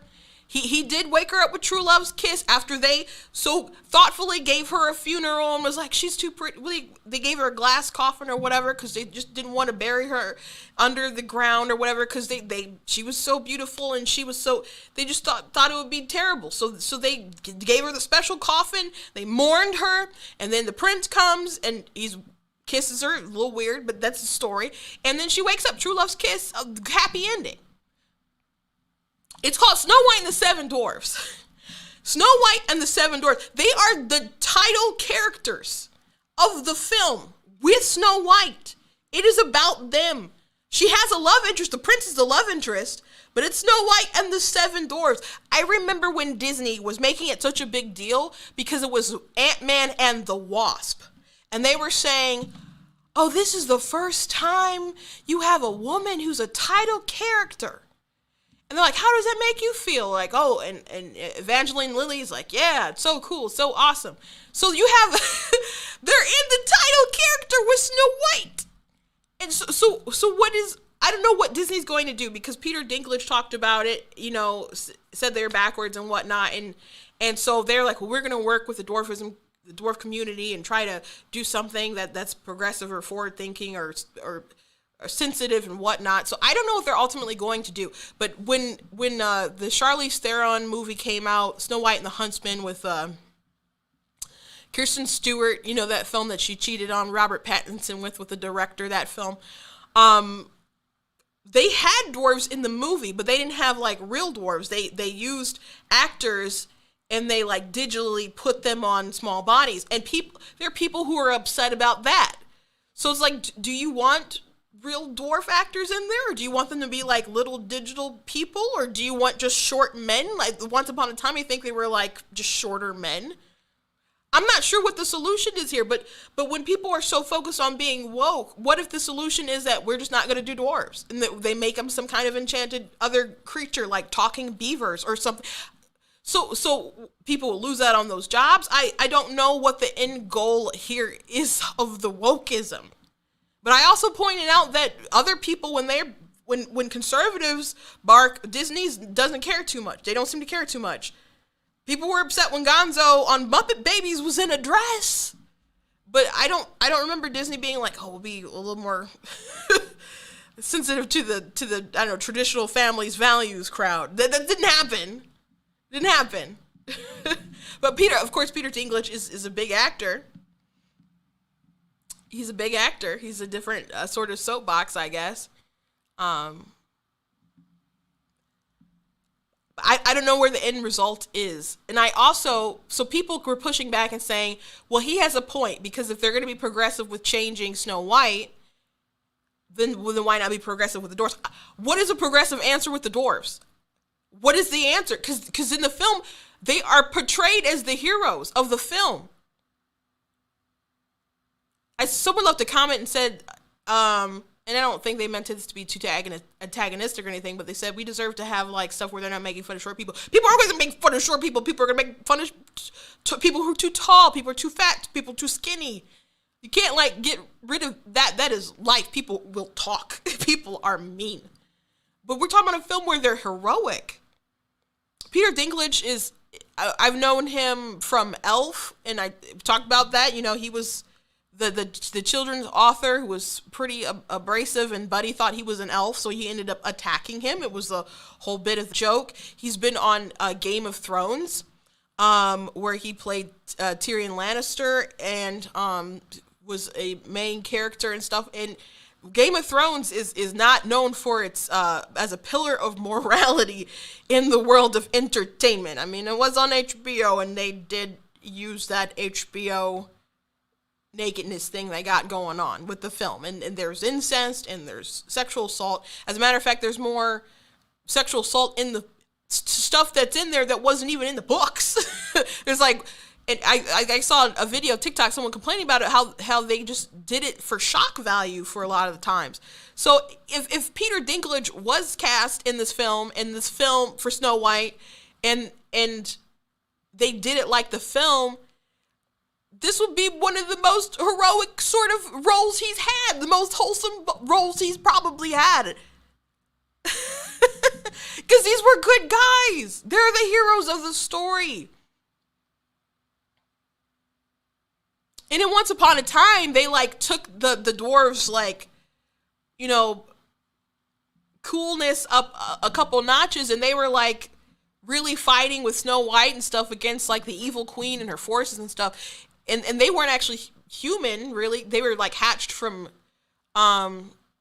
He did wake her up with true love's kiss after they so thoughtfully gave her a funeral and was like, she's too pretty. They gave her a glass coffin or whatever because they just didn't want to bury her under the ground or whatever because she was so beautiful and they just thought it would be terrible. So they gave her the special coffin. They mourned her, and then the prince comes and he kisses her. A little weird, but that's the story. And then she wakes up, true love's kiss, a happy ending. It's called Snow White and the Seven Dwarfs. Snow White and the Seven Dwarfs. They are the title characters of the film with Snow White. It is about them. She has a love interest. The prince is the love interest, but it's Snow White and the Seven Dwarfs. I remember when Disney was making it such a big deal because it was Ant-Man and the Wasp. And they were saying, oh, this is the first time you have a woman who's a title character. And they're like, how does that make you feel? Like, oh, and Evangeline Lilly's like, yeah, it's so cool, so awesome. So you have, they're in the title character with Snow White. And so what is, I don't know what Disney's going to do because Peter Dinklage talked about it, said they're backwards and whatnot. And so they're like, well, we're going to work with the dwarf community and try to do something that's progressive or forward thinking or sensitive and whatnot. So I don't know what they're ultimately going to do. But when the Charlize Theron movie came out, Snow White and the Huntsman with Kirsten Stewart, that film that she cheated on Robert Pattinson with the director, that film, they had dwarves in the movie, but they didn't have like real dwarves. They used actors and they like digitally put them on small bodies. And there are people who are upset about that. So it's like, do you want real dwarf actors in there, or do you want them to be like little digital people, or do you want just short men? Like once upon a time, I think they were like just shorter men. I'm not sure what the solution is here, but when people are so focused on being woke, what if the solution is that we're just not going to do dwarves and that they make them some kind of enchanted other creature like talking beavers or something? So people will lose out on those jobs. I don't know what the end goal here is of the wokeism. But I also pointed out that other people, when conservatives bark, Disney doesn't care too much. They don't seem to care too much. People were upset when Gonzo on Muppet Babies was in a dress. But I don't remember Disney being like, oh, we'll be a little more sensitive to the I don't know, traditional families values crowd. That didn't happen. Didn't happen. But Peter Dinklage is a big actor. He's a big actor. He's a different sort of soapbox, I guess. I don't know where the end result is. And so people were pushing back and saying, well, he has a point, because if they're going to be progressive with changing Snow White, then why not be progressive with the dwarves? What is a progressive answer with the dwarves? What is the answer? Because in the film, they are portrayed as the heroes of the film. Someone left a comment and said, and I don't think they meant this to be too antagonistic or anything, but they said we deserve to have like stuff where they're not making fun of short people. People are always going to make fun of short people. People are going to make fun of people who are too tall. People are too fat. People are too skinny. You can't like get rid of that. That is life. People will talk. People are mean. But we're talking about a film where they're heroic. Peter Dinklage I've known him from Elf, and I talked about that. He was the children's author who was pretty abrasive, and Buddy thought he was an elf, so he ended up attacking him. It was a whole bit of a joke. He's been on Game of Thrones, where he played Tyrion Lannister and was a main character and stuff. And Game of Thrones is not known for its as a pillar of morality in the world of entertainment. I mean, it was on HBO, and they did use that HBO nakedness thing they got going on with the film, and there's incest and there's sexual assault. As a matter of fact, there's more sexual assault in the stuff that's in there that wasn't even in the books. There's like, and I saw a video of TikTok, someone complaining about it, how they just did it for shock value for a lot of the times. So if Peter Dinklage was cast in this film for Snow White, and they did it like the film, this would be one of the most heroic sort of roles he's had, the most wholesome roles he's probably had. Because these were good guys. They're the heroes of the story. And then once upon a time, they like took the dwarves, like, you know, coolness up a couple notches, and they were like really fighting with Snow White and stuff against like the evil queen and her forces and stuff. And they weren't actually human, really. They were like hatched from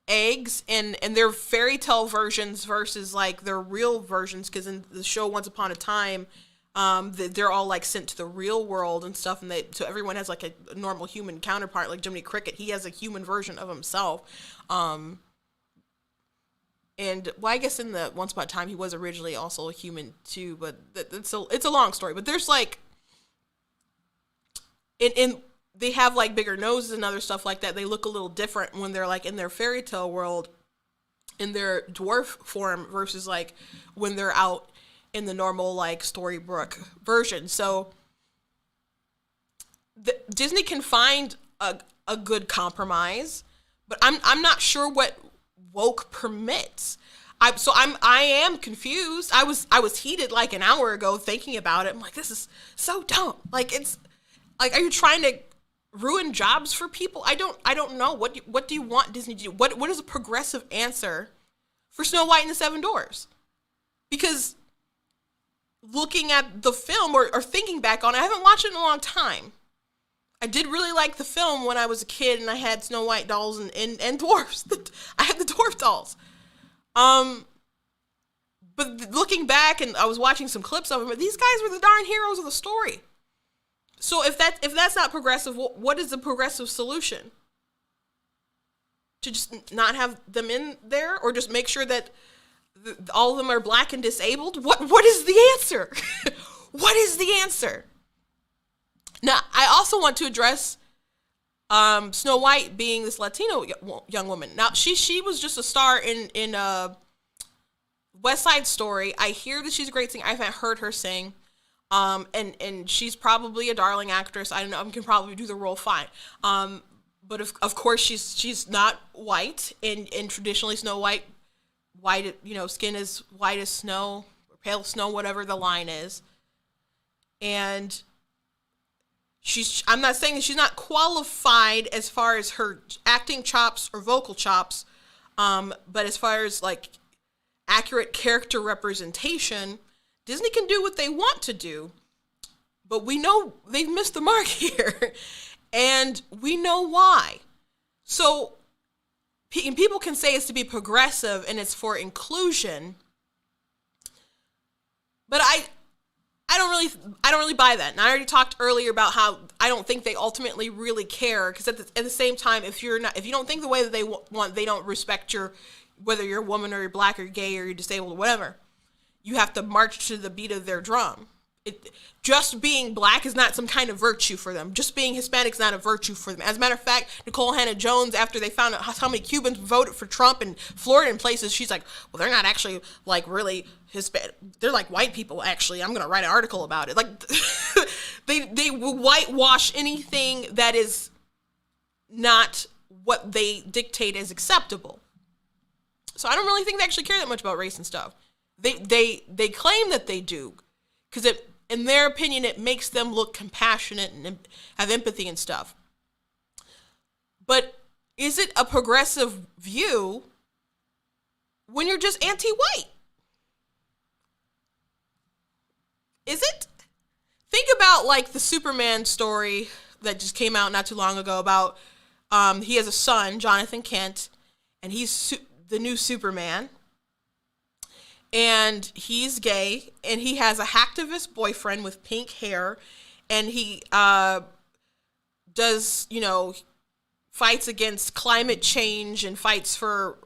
eggs, and they're fairy tale versions versus like their real versions, because in the show Once Upon a Time, they're all like sent to the real world and stuff, and so everyone has like a normal human counterpart. Like Jiminy Cricket, he has a human version of himself. And well, I guess in the Once Upon a Time he was originally also a human too, but it's a long story. But there's like, in they have like bigger noses and other stuff like that. They look a little different when they're like in their fairy tale world, in their dwarf form, versus like when they're out in the normal like Storybrooke version. So Disney can find a good compromise, but I'm not sure what woke permits. I am confused. I was heated like an hour ago thinking about it. I'm like, this is so dumb. Like, it's like, are you trying to ruin jobs for people? I don't know. What do you want Disney to do? What is a progressive answer for Snow White and the Seven Dwarfs? Because looking at the film or thinking back on it, I haven't watched it in a long time. I did really like the film when I was a kid, and I had Snow White dolls and dwarfs. I had the dwarf dolls. But looking back, and I was watching some clips of them, these guys were the darn heroes of the story. So if that's not progressive, what is the progressive solution? To just not have them in there, or just make sure that all of them are black and disabled? What is the answer? What is the answer? Now, I also want to address Snow White being this Latino young woman. Now, she was just a star in West Side Story. I hear that she's a great singer. I haven't heard her sing. And she's probably a darling actress. I don't know. I can probably do the role fine. But of course she's not white, and traditionally Snow White, skin is white as snow, or pale snow, whatever the line is. And I'm not saying that she's not qualified as far as her acting chops or vocal chops, but as far as like accurate character representation, Disney can do what they want to do, but we know they've missed the mark here, and we know why. So people can say it's to be progressive and it's for inclusion, but I don't really buy that. And I already talked earlier about how I don't think they ultimately really care, because at the same time, if you don't think the way that they want, they don't respect whether you're a woman or you're black or gay or you're disabled or whatever. You have to march to the beat of their drum. Just being black is not some kind of virtue for them. Just being Hispanic is not a virtue for them. As a matter of fact, Nicole Hannah-Jones, after they found out how many Cubans voted for Trump in Florida and places, she's like, well, they're not actually like really Hispanic. They're like white people, actually. I'm going to write an article about it. Like, they whitewash anything that is not what they dictate as acceptable. So I don't really think they actually care that much about race and stuff. They claim that they do, because in their opinion, it makes them look compassionate and have empathy and stuff. But is it a progressive view when you're just anti-white? Is it? Think about like the Superman story that just came out not too long ago about he has a son, Jonathan Kent, and he's the new Superman. And he's gay, and he has a hacktivist boyfriend with pink hair, and he does, fights against climate change and fights for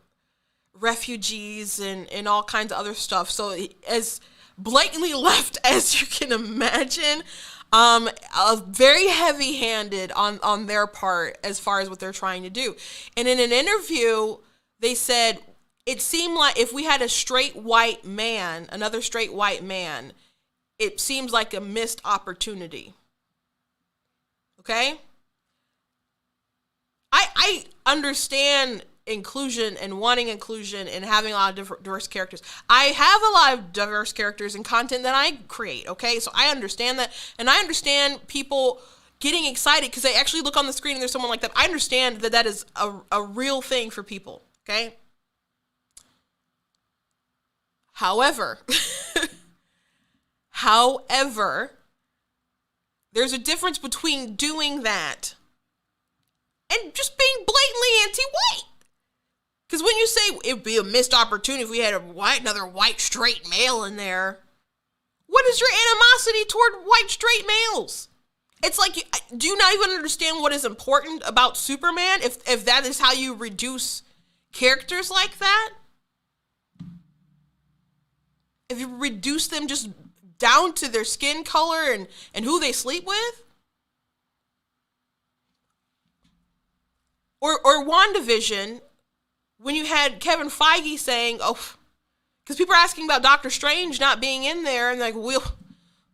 refugees and all kinds of other stuff. So as blatantly left as you can imagine, very heavy-handed on their part as far as what they're trying to do. And in an interview, they said, it seemed like if we had another straight white man, it seems like a missed opportunity. Okay? I understand inclusion and wanting inclusion and having a lot of diverse characters. I have a lot of diverse characters and content that I create, okay? So I understand that, and I understand people getting excited because they actually look on the screen and there's someone like that. I understand that that is a real thing for people, okay? However, there's a difference between doing that and just being blatantly anti-white. Because when you say it'd be a missed opportunity if we had another white straight male in there, what is your animosity toward white straight males? It's like, do you not even understand what is important about Superman if that is how you reduce characters like that? If you reduce them just down to their skin color and who they sleep with? Or WandaVision, when you had Kevin Feige saying, because people are asking about Doctor Strange not being in there, and like, we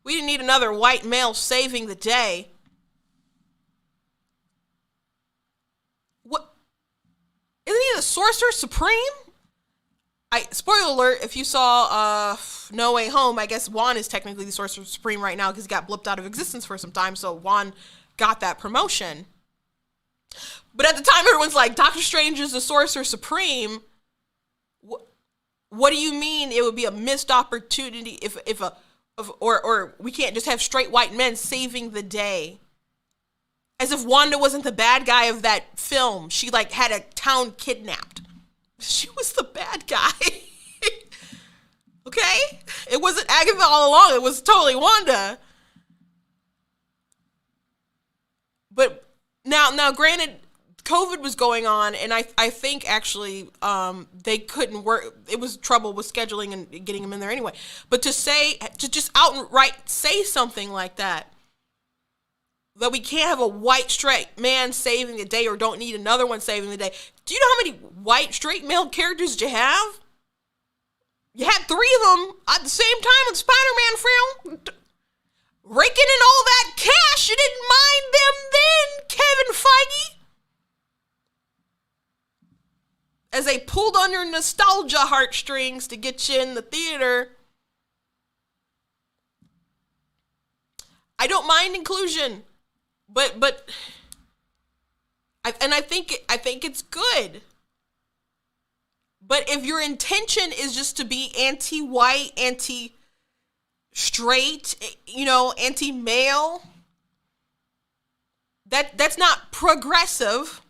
didn't need another white male saving the day. What? Isn't he the Sorcerer Supreme? Spoiler alert, if you saw No Way Home, I guess Juan is technically the Sorcerer Supreme right now because he got blipped out of existence for some time, so Juan got that promotion. But at the time, everyone's like, Doctor Strange is the Sorcerer Supreme. What do you mean it would be a missed opportunity or we can't just have straight white men saving the day? As if Wanda wasn't the bad guy of that film. She like had a town kidnapped. She was the bad guy. Okay? It wasn't Agatha all along. It was totally Wanda. But now granted, COVID was going on, and I think actually they couldn't work. It was trouble with scheduling and getting him in there anyway. But to just outright say something like that we can't have a white straight man saving the day or don't need another one saving the day. Do you know how many white straight male characters did you have? You had 3 of them at the same time in Spider-Man film. Raking in all that cash, you didn't mind them then, Kevin Feige. As they pulled on your nostalgia heartstrings to get you in the theater. I don't mind inclusion, but I think it's good. But if your intention is just to be anti-white, anti-straight, anti-male, that's not progressive.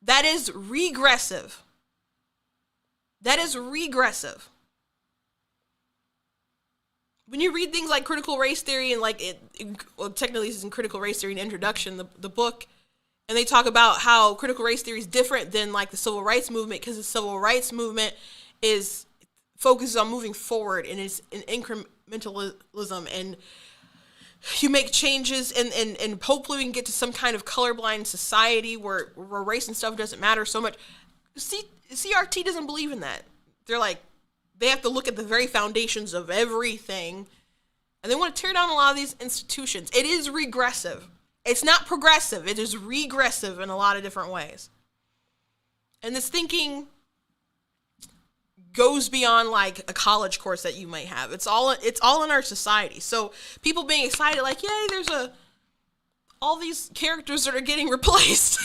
That is regressive. That is regressive. When you read things like critical race theory and technically this is in critical race theory and introduction, the book, and they talk about how critical race theory is different than like the civil rights movement because the civil rights movement is focuses on moving forward and it's an incrementalism and you make changes and hopefully we can get to some kind of colorblind society where race and stuff doesn't matter so much. CRT doesn't believe in that. They're like, they have to look at the very foundations of everything. And they want to tear down a lot of these institutions. It is regressive. It's not progressive. It is regressive in a lot of different ways. And this thinking goes beyond like a college course that you might have. It's all in our society. So people being excited like, yay, there's all these characters that are getting replaced.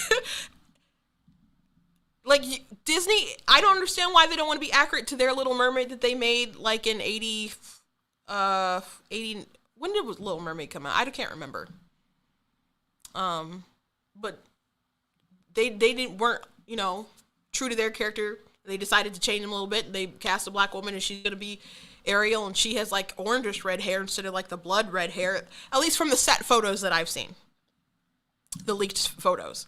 Like Disney, I don't understand why they don't want to be accurate to their Little Mermaid that they made like in 80, when did Little Mermaid come out? I can't remember. But they weren't, true to their character. They decided to change them a little bit. They cast a black woman and she's going to be Ariel and she has like orangish red hair instead of like the blood red hair, at least from the set photos that I've seen. The leaked photos.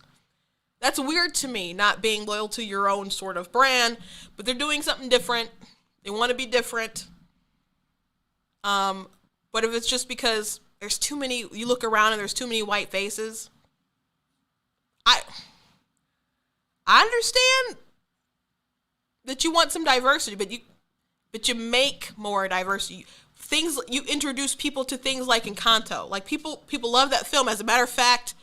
That's weird to me, not being loyal to your own sort of brand, but they're doing something different. They want to be different. But if it's just because there's too many, you look around and there's too many white faces, I understand that you want some diversity, but you make more diversity. Things, you introduce people to things like Encanto. Like people love that film. As a matter of fact,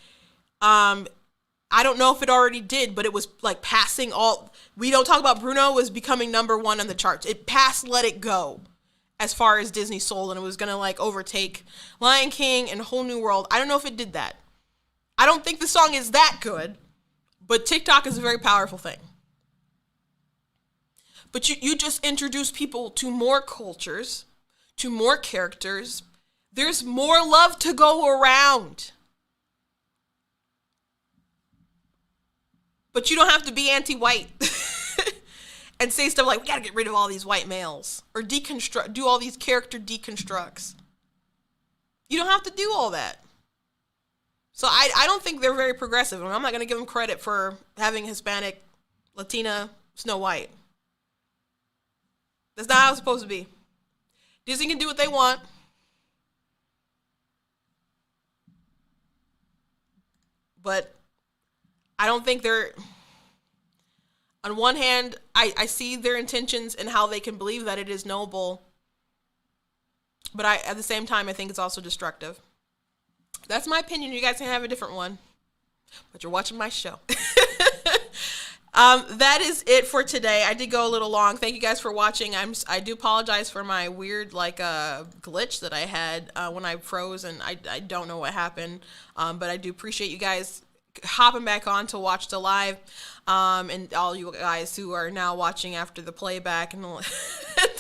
I don't know if it already did, but it was like passing all. We Don't Talk About Bruno was becoming #1 on the charts. It passed Let It Go as far as Disney sold, and it was going to like overtake Lion King and Whole New World. I don't know if it did that. I don't think the song is that good, but TikTok is a very powerful thing. But you just introduce people to more cultures, to more characters. There's more love to go around. But you don't have to be anti-white and say stuff like, we got to get rid of all these white males or do all these character deconstructs. You don't have to do all that. So I don't think they're very progressive. And I'm not going to give them credit for having Hispanic, Latina, Snow White. That's not how it's supposed to be. Disney can do what they want. But I don't think they're, on one hand, I see their intentions and how they can believe that it is noble. But at the same time, I think it's also destructive. That's my opinion. You guys can have a different one. But you're watching my show. That is it for today. I did go a little long. Thank you guys for watching. I do apologize for my weird glitch that I had when I froze, and I don't know what happened. But I do appreciate you guys hopping back on to watch the live, and all you guys who are now watching after the playback. And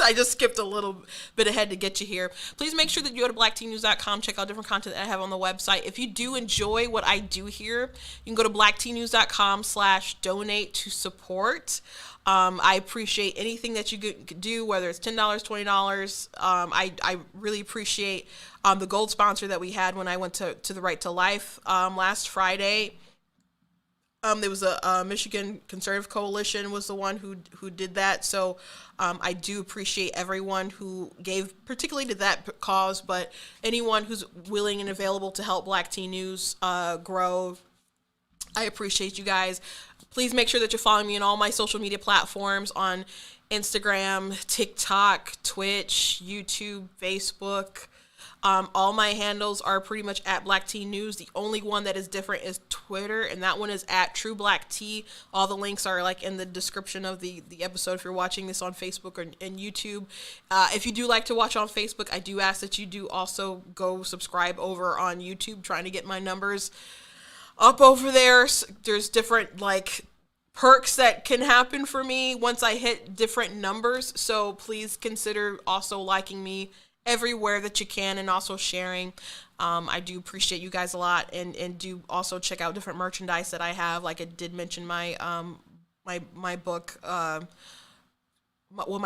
I just skipped a little bit ahead to get you here. Please make sure that you go to blacktnews.com, check out different content that I have on the website. If you do enjoy what I do here, you can go to blacktnews.com/donate to support. I appreciate anything that you could do, whether it's $10, $20. I really appreciate the gold sponsor that we had when I went to the Right to Life last Friday. There was a Michigan Conservative Coalition was the one who did that. So I do appreciate everyone who gave, particularly to that cause, but anyone who's willing and available to help Black Teen News grow. I appreciate you guys. Please make sure that you're following me on all my social media platforms on Instagram, TikTok, Twitch, YouTube, Facebook. All my handles are pretty much at Black Teen News. The only one that is different is Twitter, and that one is at True Black Tea. All the links are like in the description of the episode if you're watching this on Facebook and YouTube. If you do like to watch on Facebook, I do ask that you do also go subscribe over on YouTube, trying to get my numbers up over there. There's different perks that can happen for me once I hit different numbers. So please consider also liking me everywhere that you can, and also sharing. I do appreciate you guys a lot, and do also check out different merchandise that I have. Like I did mention my my book, my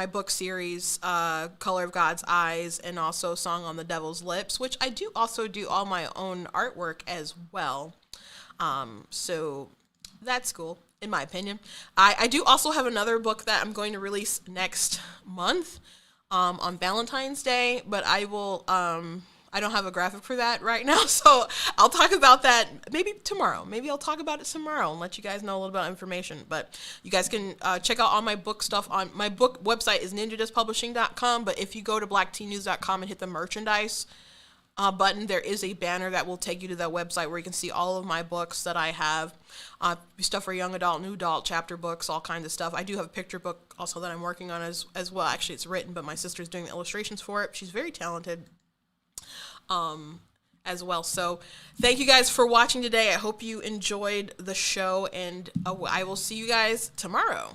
book series, Color of God's Eyes, and also Song on the Devil's Lips, which I do also do all my own artwork as well. So that's cool, in my opinion. I do also have another book that I'm going to release next month, on Valentine's Day, but I will, I don't have a graphic for that right now, so I'll talk about that maybe tomorrow. Maybe I'll talk about it tomorrow and let you guys know a little bit of information. But you guys can check out all my book stuff on my book website is ninjadustpublishing.com. But if you go to blackteennews.com and hit the merchandise button, there is a banner that will take you to that website where you can see all of my books that I have. Stuff for young adult, new adult, chapter books, all kinds of stuff. I do have a picture book also that I'm working on as well. Actually, it's written, but my sister's doing the illustrations for it. She's very talented as well. So thank you guys for watching today. I hope you enjoyed the show, and I will see you guys tomorrow.